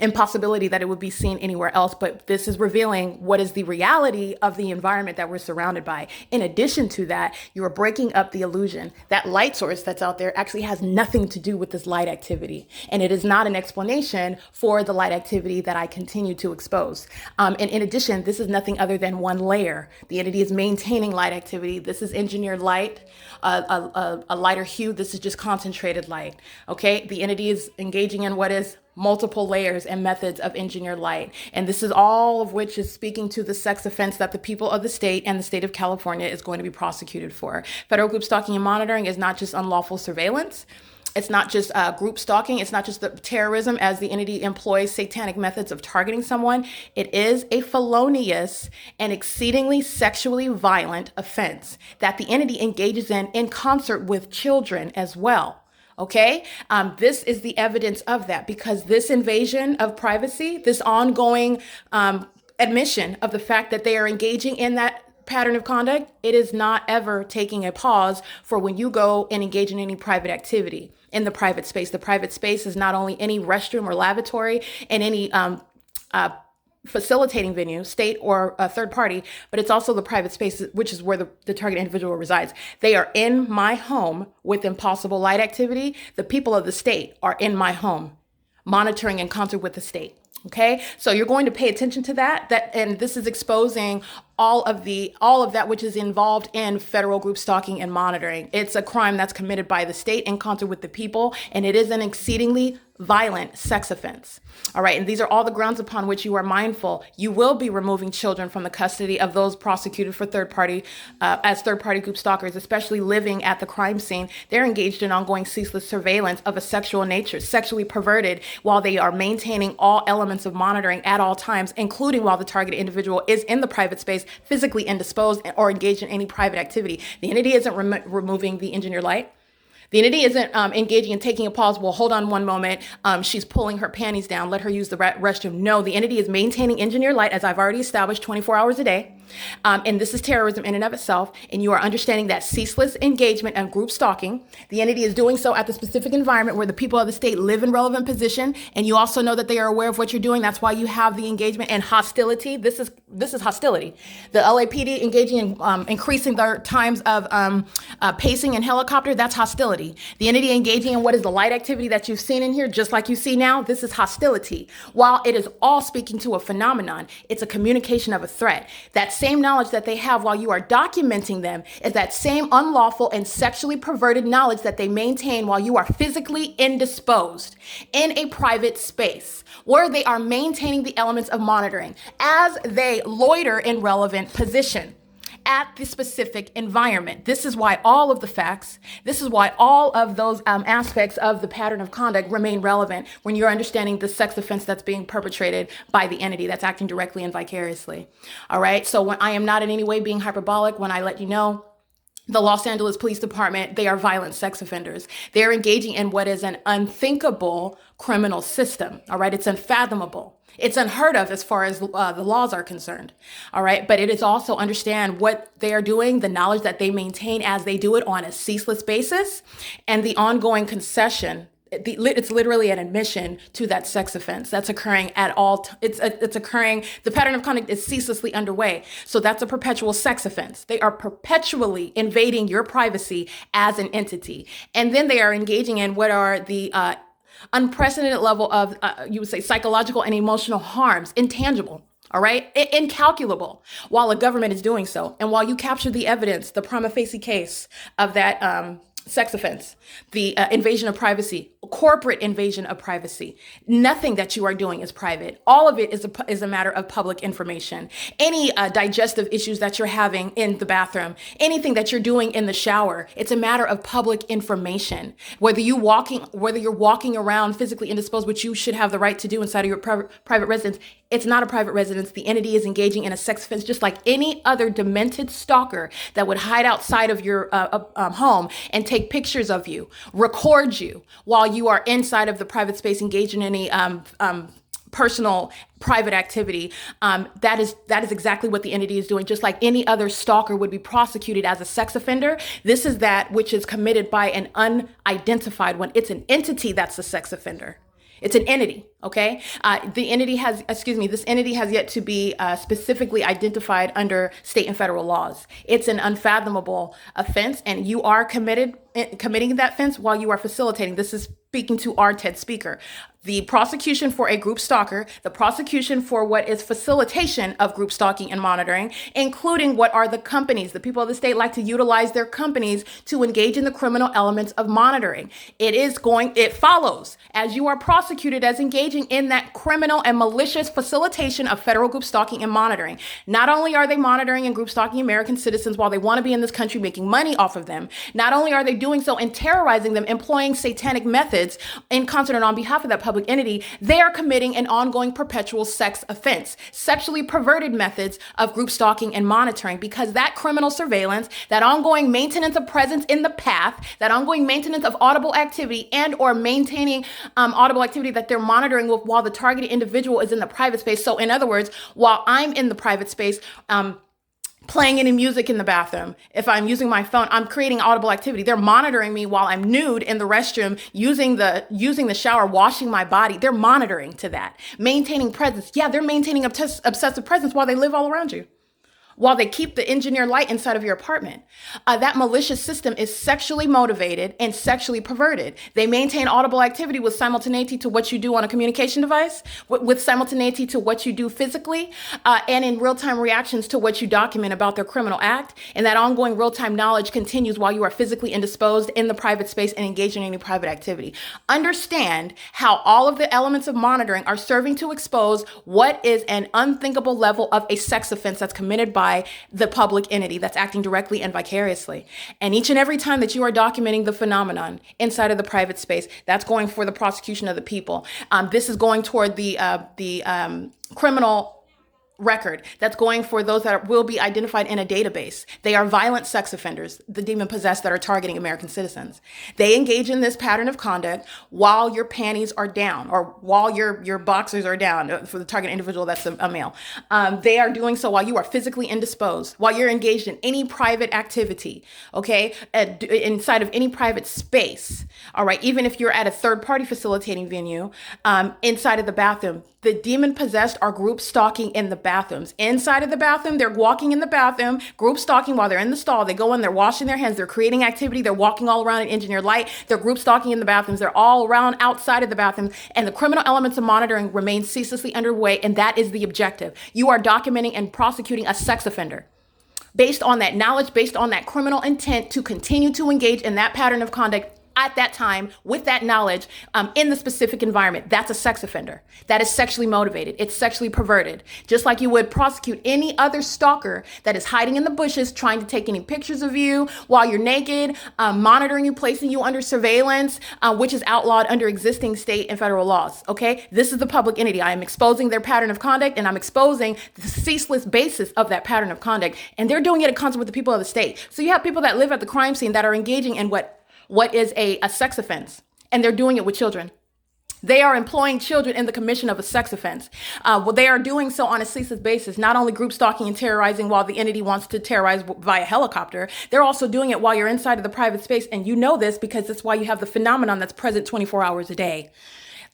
impossibility that it would be seen anywhere else, but this is revealing what is the reality of the environment that we're surrounded by. In addition to that, you are breaking up the illusion. That light source that's out there actually has nothing to do with this light activity, and it is not an explanation for the light activity that I continue to expose. And in addition, this is nothing other than one layer. The entity is maintaining light activity. This is engineered light, a lighter hue. This is just concentrated light. Okay, the entity is engaging in what is multiple layers and methods of engineered light. And this is all of which is speaking to the sex offense that the people of the state and the state of California is going to be prosecuted for. Federal group stalking and monitoring is not just unlawful surveillance. It's not just group stalking. It's not just the terrorism as the entity employs satanic methods of targeting someone. It is a felonious and exceedingly sexually violent offense that the entity engages in concert with children as well. Okay, this is the evidence of that, because this invasion of privacy, this ongoing admission of the fact that they are engaging in that pattern of conduct, it is not ever taking a pause for when you go and engage in any private activity in the private space. The private space is not only any restroom or lavatory and any facilitating venue, state or a third party, but it's also the private space, which is where the target individual resides. They are in my home with impossible light activity. The people of the state are in my home, monitoring in concert with the state. Okay, so you're going to pay attention to that, and this is exposing all of that which is involved in federal group stalking and monitoring. It's a crime that's committed by the state in concert with the people, and it is an exceedingly violent sex offense. All right, and these are all the grounds upon which you are mindful. You will be removing children from the custody of those prosecuted for third party group stalkers, especially living at the crime scene. They're engaged in ongoing ceaseless surveillance of a sexual nature, sexually perverted, while they are maintaining all elements of monitoring at all times, including while the targeted individual is in the private space, physically indisposed or engaged in any private activity. The entity isn't removing the engineered light. The entity isn't engaging and taking a pause. Well, hold on one moment. She's pulling her panties down. Let her use the restroom. No, the entity is maintaining engineered light, as I've already established, 24 hours a day. And this is terrorism in and of itself. And you are understanding that ceaseless engagement and group stalking. The entity is doing so at the specific environment where the people of the state live in relevant position. And you also know that they are aware of what you're doing. That's why you have the engagement and hostility. This is hostility. The LAPD engaging in increasing their times of pacing and helicopter. That's hostility. The entity engaging in what is the light activity that you've seen in here, just like you see now, this is hostility. While it is all speaking to a phenomenon, it's a communication of a threat. That same knowledge that they have while you are documenting them is that same unlawful and sexually perverted knowledge that they maintain while you are physically indisposed in a private space where they are maintaining the elements of monitoring as they loiter in relevant position at the specific environment. This is why all of the facts, this is why all of those aspects of the pattern of conduct remain relevant when you're understanding the sex offense that's being perpetrated by the entity that's acting directly and vicariously. All right, so when I am not in any way being hyperbolic when I let you know the Los Angeles Police Department, they are violent sex offenders. They're engaging in what is an unthinkable criminal system. All right, it's unfathomable. It's unheard of as far as the laws are concerned. All right. But it is also understand what they are doing, the knowledge that they maintain as they do it on a ceaseless basis, and the ongoing concession. It's literally an admission to that sex offense that's occurring at all. It's occurring. The pattern of conduct is ceaselessly underway. So that's a perpetual sex offense. They are perpetually invading your privacy as an entity. And then they are engaging in what are the unprecedented level of, you would say, psychological and emotional harms, intangible, all right, incalculable, while a government is doing so. And while you capture the evidence, the prima facie case of that sex offense, the invasion of privacy, corporate invasion of privacy. Nothing that you are doing is private. All of it is a matter of public information. Any digestive issues that you're having in the bathroom, anything that you're doing in the shower, it's a matter of public information. Whether you're walking around physically indisposed, which you should have the right to do inside of your private residence, it's not a private residence. The entity is engaging in a sex offense, just like any other demented stalker that would hide outside of your home and take pictures of you, record you while you are inside of the private space, engaged in any personal private activity. That is exactly what the entity is doing. Just like any other stalker would be prosecuted as a sex offender, this is that which is committed by an unidentified one. It's an entity that's a sex offender. It's an entity, okay? This entity has yet to be specifically identified under state and federal laws. It's an unfathomable offense, and you are committing that offense while you are facilitating. This is speaking to our TED speaker. The prosecution for a group stalker, the prosecution for what is facilitation of group stalking and monitoring, including what are the companies. The people of the state like to utilize their companies to engage in the criminal elements of monitoring. It follows as you are prosecuted as engaging in that criminal and malicious facilitation of federal group stalking and monitoring. Not only are they monitoring and group stalking American citizens while they want to be in this country making money off of them, not only are they doing so and terrorizing them, employing satanic methods in concert and on behalf of that public entity, they are committing an ongoing perpetual sex offense, sexually perverted methods of group stalking and monitoring, because that criminal surveillance, that ongoing maintenance of presence in the path, that ongoing maintenance of audible activity and or maintaining audible activity that they're monitoring while the targeted individual is in the private space. So in other words, while I'm in the private space, playing any music in the bathroom, if I'm using my phone, I'm creating audible activity. They're monitoring me while I'm nude in the restroom, using the shower, washing my body. They're monitoring to that. Maintaining presence. Yeah, they're maintaining obsessive presence while they live all around you, while they keep the engineer light inside of your apartment. That malicious system is sexually motivated and sexually perverted. They maintain audible activity with simultaneity to what you do on a communication device, with simultaneity to what you do physically, and in real-time reactions to what you document about their criminal act. And that ongoing real-time knowledge continues while you are physically indisposed in the private space and engaged in any private activity. Understand how all of the elements of monitoring are serving to expose what is an unthinkable level of a sex offense that's committed by the public entity that's acting directly and vicariously. And each and every time that you are documenting the phenomenon inside of the private space, that's going for the prosecution of the people. This is going toward the criminal record that's going for those that will be identified in a database. They are violent sex offenders, the demon-possessed that are targeting American citizens. They engage in this pattern of conduct while your panties are down, or while your boxers are down for the target individual that's a male. They are doing so while you are physically indisposed, while you're engaged in any private activity, okay, inside of any private space, all right, even if you're at a third-party facilitating venue, inside of the bathroom. The demon-possessed are group stalking in the bathrooms. Inside of the bathroom, they're walking in the bathroom, group stalking while they're in the stall. They go in, they're washing their hands, they're creating activity, they're walking all around in engineered light, they're group stalking in the bathrooms, they're all around outside of the bathrooms, and the criminal elements of monitoring remain ceaselessly underway, and that is the objective. You are documenting and prosecuting a sex offender based on that knowledge, based on that criminal intent to continue to engage in that pattern of conduct at that time with that knowledge in the specific environment. That's a sex offender. That is sexually motivated. It's sexually perverted. Just like you would prosecute any other stalker that is hiding in the bushes, trying to take any pictures of you while you're naked, monitoring you, placing you under surveillance, which is outlawed under existing state and federal laws. Okay, this is the public entity. I am exposing their pattern of conduct, and I'm exposing the ceaseless basis of that pattern of conduct. And they're doing it in concert with the people of the state. So you have people that live at the crime scene that are engaging in what is a sex offense, and they're doing it with children. They are employing children in the commission of a sex offense. They are doing so on a ceaseless basis, not only group stalking and terrorizing while the entity wants to terrorize via helicopter, they're also doing it while you're inside of the private space. And you know this because that's why you have the phenomenon that's present 24 hours a day.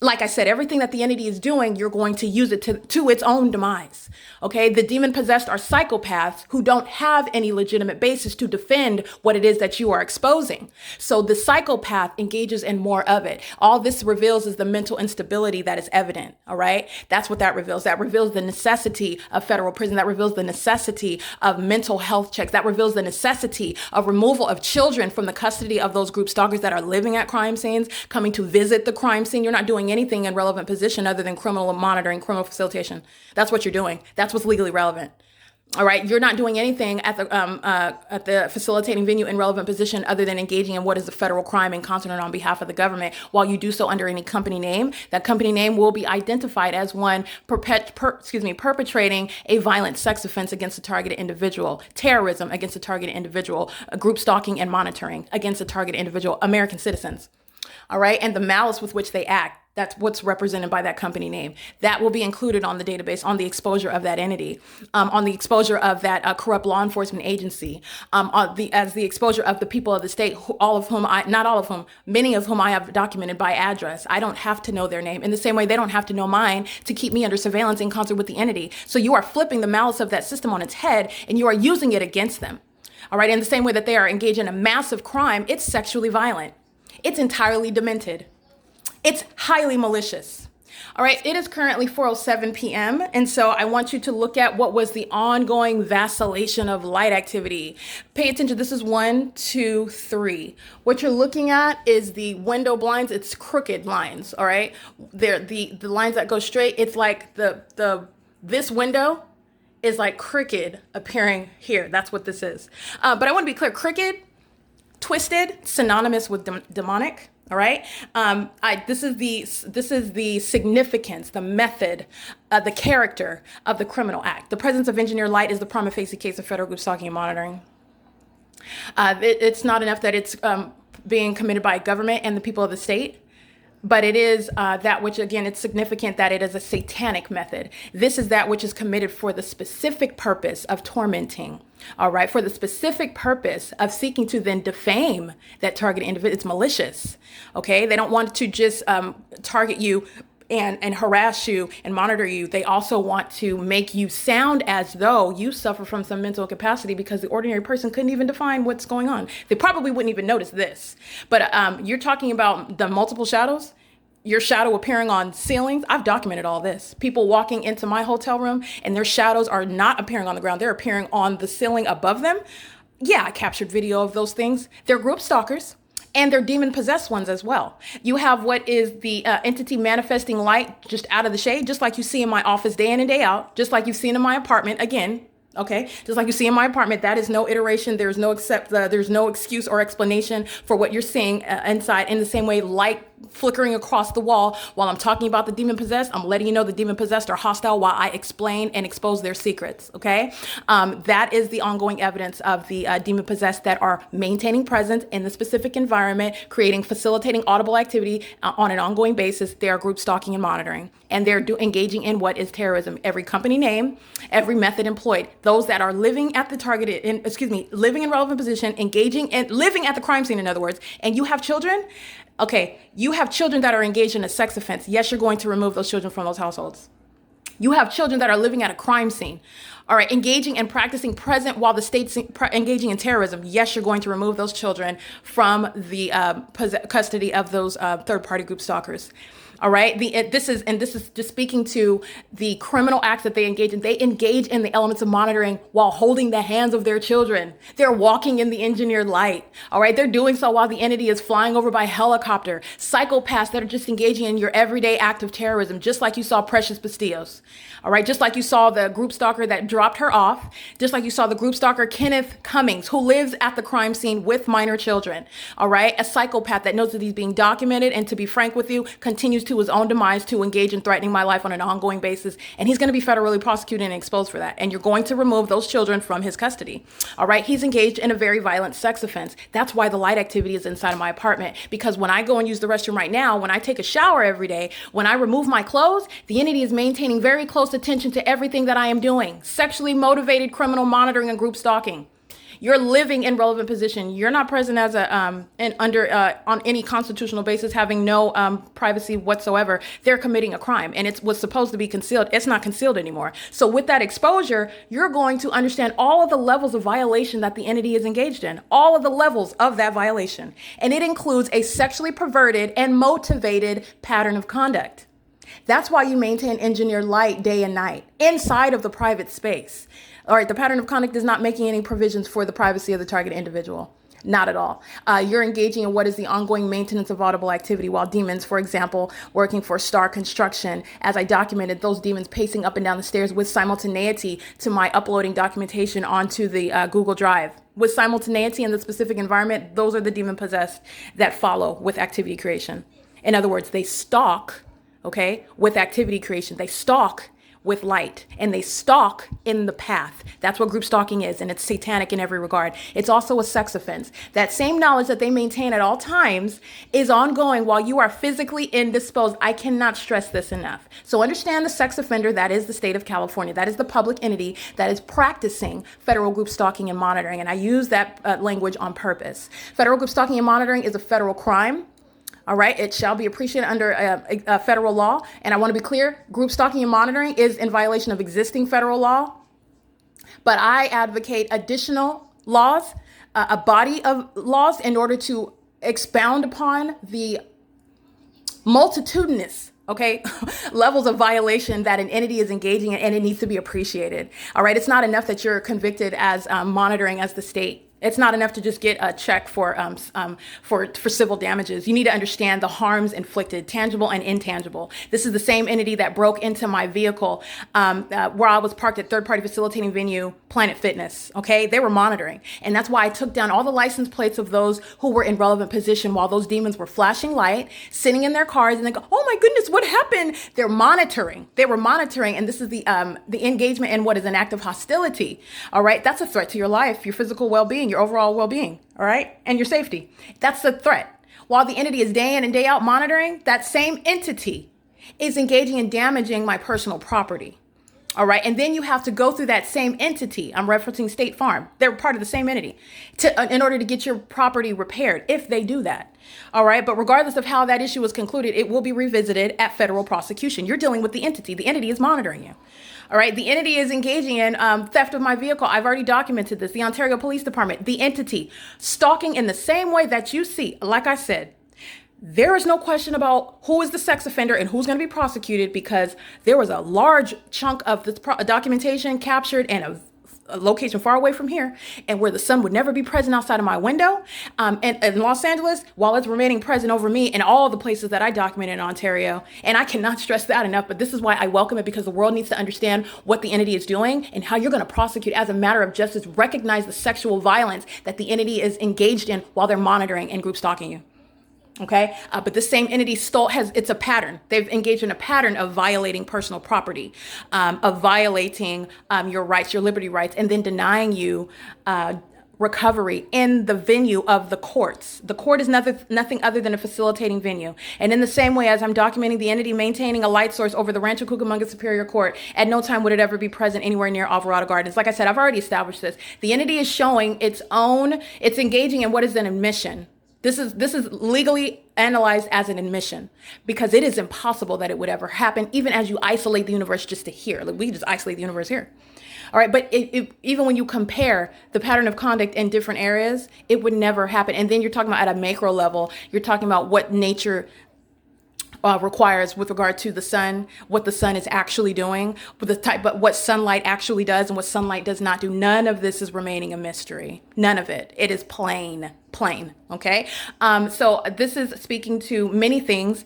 Like I said, everything that the entity is doing, you're going to use it to its own demise. Okay. The demon possessed are psychopaths who don't have any legitimate basis to defend what it is that you are exposing. So the psychopath engages in more of it. All this reveals is the mental instability that is evident. All right. That's what that reveals. That reveals the necessity of federal prison. That reveals the necessity of mental health checks. That reveals the necessity of removal of children from the custody of those group stalkers that are living at crime scenes, coming to visit the crime scene. You're not doing anything in relevant position other than criminal monitoring, criminal facilitation. That's what you're doing. That's what's legally relevant. All right. You're not doing anything at the facilitating venue in relevant position other than engaging in what is a federal crime and concert on behalf of the government. While you do so under any company name, that company name will be identified as one perpetrating a violent sex offense against a targeted individual, terrorism against a targeted individual, group stalking and monitoring against a targeted individual, American citizens. All right. And the malice with which they act. That's what's represented by that company name. That will be included on the database, on the exposure of that entity, on the exposure of that corrupt law enforcement agency, as the exposure of the people of the state, many of whom I have documented by address. I don't have to know their name. In the same way, they don't have to know mine to keep me under surveillance in concert with the entity. So you are flipping the malice of that system on its head, and you are using it against them. All right. In the same way that they are engaged in a massive crime, it's sexually violent. It's entirely demented. It's highly malicious. All right, it is currently 4:07 p.m. And so I want you to look at what was the ongoing vacillation of light activity. Pay attention. This is 1, 2, 3. What you're looking at is the window blinds. It's crooked lines. All right, they're the lines that go straight. It's like this window is like crooked appearing here. That's what this is. But I want to be clear. Crooked, twisted, synonymous with demonic. All right. This is the significance, the method, the character of the criminal act. The presence of engineered light is the prima facie case of federal group stalking and monitoring. It's not enough that it's being committed by government and the people of the state, but it is that which, again, it's significant that it is a satanic method. This is that which is committed for the specific purpose of tormenting. All right, for the specific purpose of seeking to then defame that targeted individual. It's malicious. Okay, they don't want to just target you and harass you and monitor you. They also want to make you sound as though you suffer from some mental incapacity because the ordinary person couldn't even define what's going on. They probably wouldn't even notice this. But you're talking about the multiple shadows. Your shadow appearing on ceilings. I've documented all this. People walking into my hotel room and their shadows are not appearing on the ground. They're appearing on the ceiling above them. Yeah, I captured video of those things. They're group stalkers and they're demon possessed ones as well. You have what is the entity manifesting light just out of the shade, just like you see in my office day in and day out, just like you've seen in my apartment again. Okay, just like you see in my apartment, that is no iteration. There's no excuse or explanation for what you're seeing inside. In the same way, light flickering across the wall while I'm talking about the demon possessed, I'm letting you know the demon possessed are hostile while I explain and expose their secrets. Okay, that is the ongoing evidence of the demon possessed that are maintaining presence in the specific environment, facilitating audible activity on an ongoing basis. They are group stalking and monitoring, and they're engaging in what is terrorism. Every company name, every method employed. Those that are living at the living in relevant position, engaging and living at the crime scene, in other words, and you have children. Okay, you have children that are engaged in a sex offense. Yes, you're going to remove those children from those households. You have children that are living at a crime scene. All right, engaging and practicing present while the state's engaging in terrorism. Yes, you're going to remove those children from the custody of those third-party group stalkers. All right. This is just speaking to the criminal acts that they engage in. They engage in the elements of monitoring while holding the hands of their children. They're walking in the engineered light. All right. They're doing so while the entity is flying over by helicopter. Psychopaths that are just engaging in your everyday act of terrorism, just like you saw Precious Bastillos. All right. Just like you saw the group stalker that dropped her off. Just like you saw the group stalker Kenneth Cummings, who lives at the crime scene with minor children. All right. A psychopath that knows that he's being documented and, to be frank with you, continues to his own demise to engage in threatening my life on an ongoing basis. And he's going to be federally prosecuted and exposed for that. And you're going to remove those children from his custody. All right. He's engaged in a very violent sex offense. That's why the light activity is inside of my apartment. Because when I go and use the restroom right now, when I take a shower every day, when I remove my clothes, the entity is maintaining very close attention to everything that I am doing. Sexually motivated criminal monitoring and group stalking. You're living in relevant position. You're not present as a and under on any constitutional basis, having no privacy whatsoever. They're committing a crime, and it was supposed to be concealed. It's not concealed anymore. So with that exposure, you're going to understand all of the levels of violation that the entity is engaged in, all of the levels of that violation, and it includes a sexually perverted and motivated pattern of conduct. That's why you maintain engineered light day and night inside of the private space. All right, the pattern of conduct is not making any provisions for the privacy of the target individual. Not at all. You're engaging in what is the ongoing maintenance of audible activity while demons, for example, working for Star Construction, as I documented those demons pacing up and down the stairs with simultaneity to my uploading documentation onto the Google Drive. With simultaneity in the specific environment, those are the demon possessed that follow with activity creation. In other words, they stalk, okay, with activity creation. They stalk with light, and they stalk in the path. That's what group stalking is, and it's satanic in every regard. It's also a sex offense. That same knowledge that they maintain at all times is ongoing while you are physically indisposed. I cannot stress this enough. So understand the sex offender, that is the state of California. That is the public entity that is practicing federal group stalking and monitoring, and I use that language on purpose. Federal group stalking and monitoring is a federal crime. All right, it shall be appreciated under federal law. And I want to be clear, group stalking and monitoring is in violation of existing federal law. But I advocate additional laws, a body of laws in order to expound upon the multitudinous, okay, levels of violation that an entity is engaging in, and it needs to be appreciated. All right, it's not enough that you're convicted as monitoring as the state. It's not enough to just get a check for civil damages. You need to understand the harms inflicted, tangible and intangible. This is the same entity that broke into my vehicle where I was parked at third-party facilitating venue, Planet Fitness. Okay, they were monitoring, and that's why I took down all the license plates of those who were in relevant position while those demons were flashing light, sitting in their cars, and they go, "Oh my goodness, what happened?" They're monitoring. They were monitoring, and this is the engagement in what is an act of hostility. All right, that's a threat to your life, your physical well-being, your overall well-being, all right, and your safety. That's the threat. While the entity is day in and day out monitoring, that same entity is engaging in damaging my personal property, all right? And then you have to go through that same entity. I'm referencing State Farm. They're part of the same entity in order to get your property repaired, if they do that, all right? But regardless of how that issue was concluded, it will be revisited at federal prosecution. You're dealing with the entity. The entity is monitoring you. All right, the entity is engaging in theft of my vehicle. I've already documented this. The Ontario Police Department, the entity, stalking in the same way that you see. Like I said, there is no question about who is the sex offender and who's going to be prosecuted, because there was a large chunk of this documentation captured in a location far away from here, and where the sun would never be present outside of my window. And in Los Angeles, while it's remaining present over me in all the places that I documented in Ontario. And I cannot stress that enough, but this is why I welcome it, because the world needs to understand what the entity is doing and how you're going to prosecute as a matter of justice. Recognize the sexual violence that the entity is engaged in while they're monitoring and group stalking you. Okay, but this same entity it's a pattern. They've engaged in a pattern of violating personal property, of violating your rights, your liberty rights, and then denying you recovery in the venue of the courts. The court is nothing other than a facilitating venue. And in the same way as I'm documenting the entity maintaining a light source over the Rancho Cucamonga Superior Court, at no time would it ever be present anywhere near Alvarado Gardens. Like I said, I've already established this. The entity is showing it's engaging in what is an admission. This is legally analyzed as an admission, because it is impossible that it would ever happen, even as you isolate the universe just to here. Like, we just isolate the universe here. All right, but even when you compare the pattern of conduct in different areas, it would never happen. And then you're talking about at a macro level, you're talking about what nature requires with regard to the sun, what the sun is actually doing, but what sunlight actually does and what sunlight does not do. None of this is remaining a mystery. None of it. It is plain. Okay. So this is speaking to many things.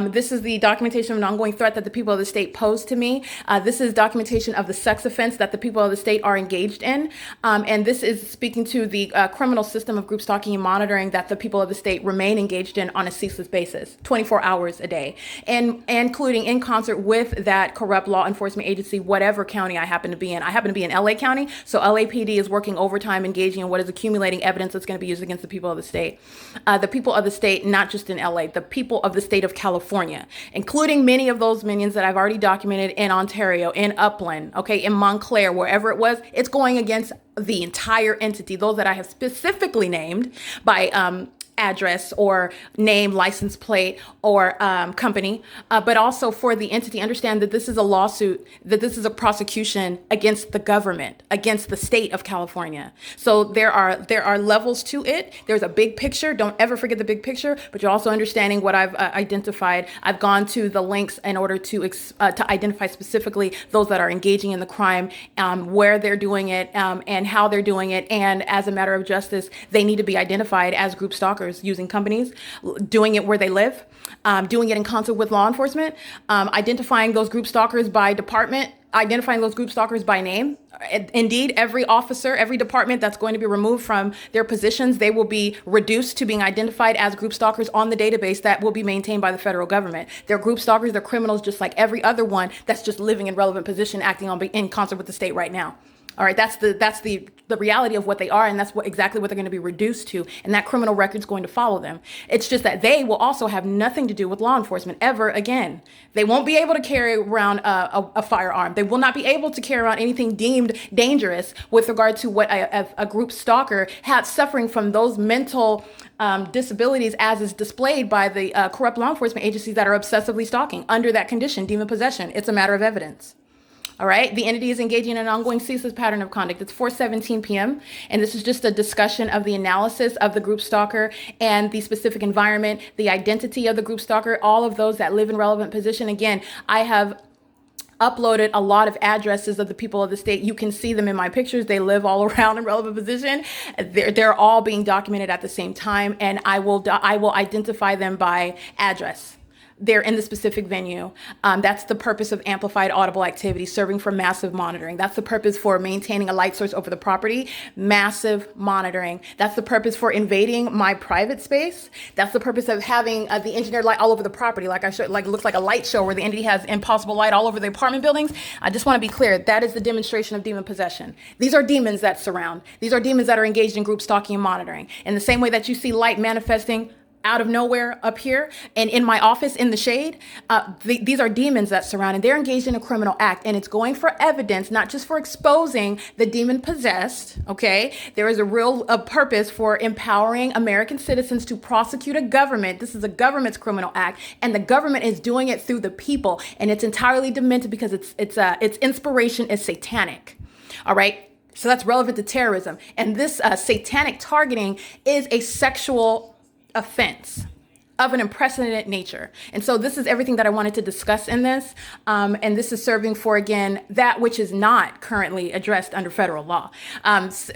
This is the documentation of an ongoing threat that the people of the state pose to me. This is documentation of the sex offense that the people of the state are engaged in. And this is speaking to the criminal system of group stalking and monitoring that the people of the state remain engaged in on a ceaseless basis, 24 hours a day, and including in concert with that corrupt law enforcement agency, whatever county I happen to be in. I happen to be in LA County. So LAPD is working overtime, engaging in what is accumulating evidence that's going to be used against the people of the state. The people of the state, not just in LA, the people of the state of California, including many of those minions that I've already documented in Ontario, in Upland, okay, in Montclair, wherever it was. It's going against the entire entity, those that I have specifically named by address or name, license plate, or company, but also for the entity. Understand that this is a lawsuit, that this is a prosecution against the government, against the state of California. So there are levels to it. There's a big picture. Don't ever forget the big picture, but you're also understanding what I've identified. I've gone to the links in order to identify specifically those that are engaging in the crime, where they're doing it, and how they're doing it. And as a matter of justice, they need to be identified as group stalkers, using companies, doing it where they live, doing it in concert with law enforcement, identifying those group stalkers by department, identifying those group stalkers by name. Indeed, every officer, every department that's going to be removed from their positions, they will be reduced to being identified as group stalkers on the database that will be maintained by the federal government. They're group stalkers, they're criminals just like every other one that's just living in relevant position, acting in concert with the state right now. All right, that's the reality of what they are, and that's exactly what they're going to be reduced to, and that criminal record's going to follow them. It's just that they will also have nothing to do with law enforcement ever again. They won't be able to carry around a firearm. They will not be able to carry around anything deemed dangerous with regard to what a group stalker has, suffering from those mental disabilities as is displayed by the corrupt law enforcement agencies that are obsessively stalking under that condition, demon possession. It's a matter of evidence. All right. The entity is engaging in an ongoing ceaseless pattern of conduct. It's 4:17 p.m. And this is just a discussion of the analysis of the group stalker and the specific environment, the identity of the group stalker, all of those that live in relevant position. Again, I have uploaded a lot of addresses of the people of the state. You can see them in my pictures. They live all around in relevant position. They're all being documented at the same time. And I will identify them by address. They're in the specific venue. That's the purpose of amplified audible activity, serving for massive monitoring. That's the purpose for maintaining a light source over the property, massive monitoring. That's the purpose for invading my private space. That's the purpose of having the engineered light all over the property, like I showed, like it looks like a light show where the entity has impossible light all over the apartment buildings. I just want to be clear, that is the demonstration of demon possession. These are demons that surround. These are demons that are engaged in group stalking and monitoring. In the same way that you see light manifesting out of nowhere up here and in my office in the shade, these are demons that surround, and they're engaged in a criminal act, and it's going for evidence, not just for exposing the demon possessed. Okay, there is a real purpose for empowering American citizens to prosecute a government. This is a government's criminal act, and the government is doing it through the people, and it's entirely demented because its inspiration is satanic. All right. So that's relevant to terrorism, and this satanic targeting is a sexual offense of an unprecedented nature. And so this is everything that I wanted to discuss in this. And this is serving for, again, that which is not currently addressed under federal law.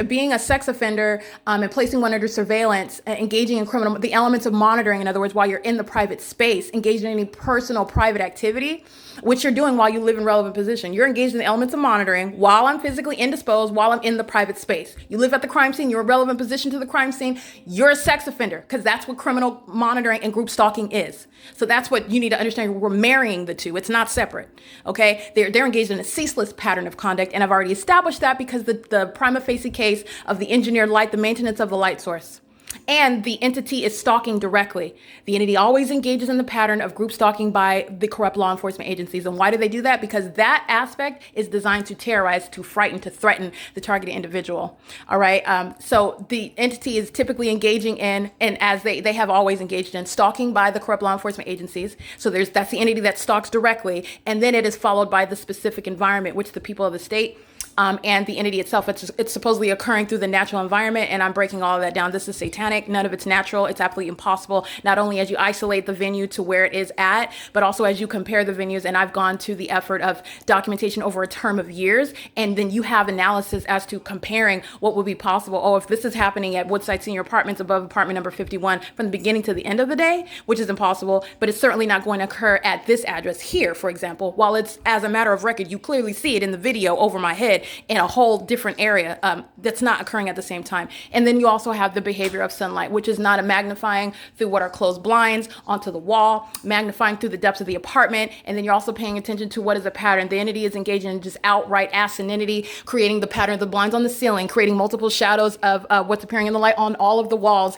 Being a sex offender and placing one under surveillance, engaging in criminal, the elements of monitoring, in other words, while you're in the private space, engaging in any personal private activity, which you're doing while you live in relevant position. You're engaged in the elements of monitoring while I'm physically indisposed, while I'm in the private space. You live at the crime scene, you're in relevant position to the crime scene, you're a sex offender, because that's what criminal monitoring and group stalking is. So that's what you need to understand. We're marrying the two. It's not separate. Okay? They're engaged in a ceaseless pattern of conduct, and I've already established that because the prima facie case of the engineered light, the maintenance of the light source. And the entity is stalking directly. The entity always engages in the pattern of group stalking by the corrupt law enforcement agencies. And why do they do that? Because that aspect is designed to terrorize, to frighten, to threaten the targeted individual. All right. So the entity is typically engaging in, and as they have always engaged in, stalking by the corrupt law enforcement agencies. So that's the entity that stalks directly. And then it is followed by the specific environment, which the people of the state and the entity itself, it's supposedly occurring through the natural environment, and I'm breaking all of that down. This is satanic. None of it's natural. It's absolutely impossible, not only as you isolate the venue to where it is at, but also as you compare the venues. And I've gone to the effort of documentation over a term of years, and then you have analysis as to comparing what would be possible. Oh, if this is happening at Woodside Senior Apartments above apartment number 51 from the beginning to the end of the day, which is impossible, but it's certainly not going to occur at this address here, for example. While it's, as a matter of record, you clearly see it in the video over my head, in a whole different area that's not occurring at the same time. And then you also have the behavior of sunlight, which is not a magnifying through what are closed blinds onto the wall, magnifying through the depths of the apartment. And then you're also paying attention to what is a pattern. The entity is engaging in just outright asininity, creating the pattern of the blinds on the ceiling, creating multiple shadows of what's appearing in the light on all of the walls,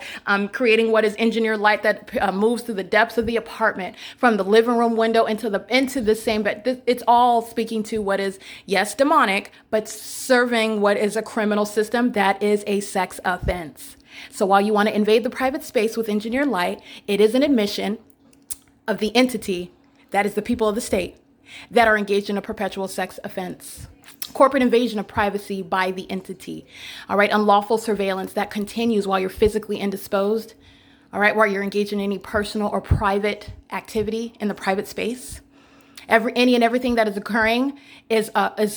creating what is engineered light that moves through the depths of the apartment, from the living room window into the same bed. It's all speaking to what is, yes, demonic, but serving what is a criminal system that is a sex offense. So while you want to invade the private space with engineered light, it is an admission of the entity, that is the people of the state, that are engaged in a perpetual sex offense. Corporate invasion of privacy by the entity. All right, unlawful surveillance that continues while you're physically indisposed. All right, while you're engaged in any personal or private activity in the private space. Any and everything that is occurring is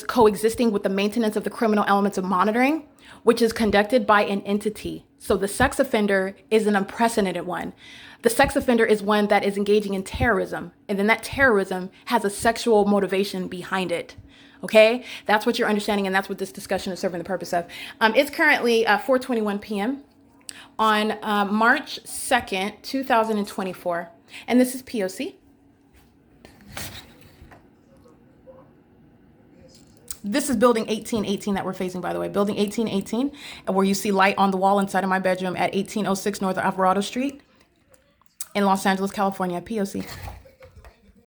coexisting with the maintenance of the criminal elements of monitoring, which is conducted by an entity. So the sex offender is an unprecedented one. The sex offender is one that is engaging in terrorism, and then that terrorism has a sexual motivation behind it. Okay, that's what you're understanding, and that's what this discussion is serving the purpose of. It's currently 4:21 p.m. on March 2nd, 2024, and this is P.O.C. This is building 1818 that we're facing, by the way, building 1818, where you see light on the wall inside of my bedroom at 1806 North Alvarado Street in Los Angeles, California, P.O.C.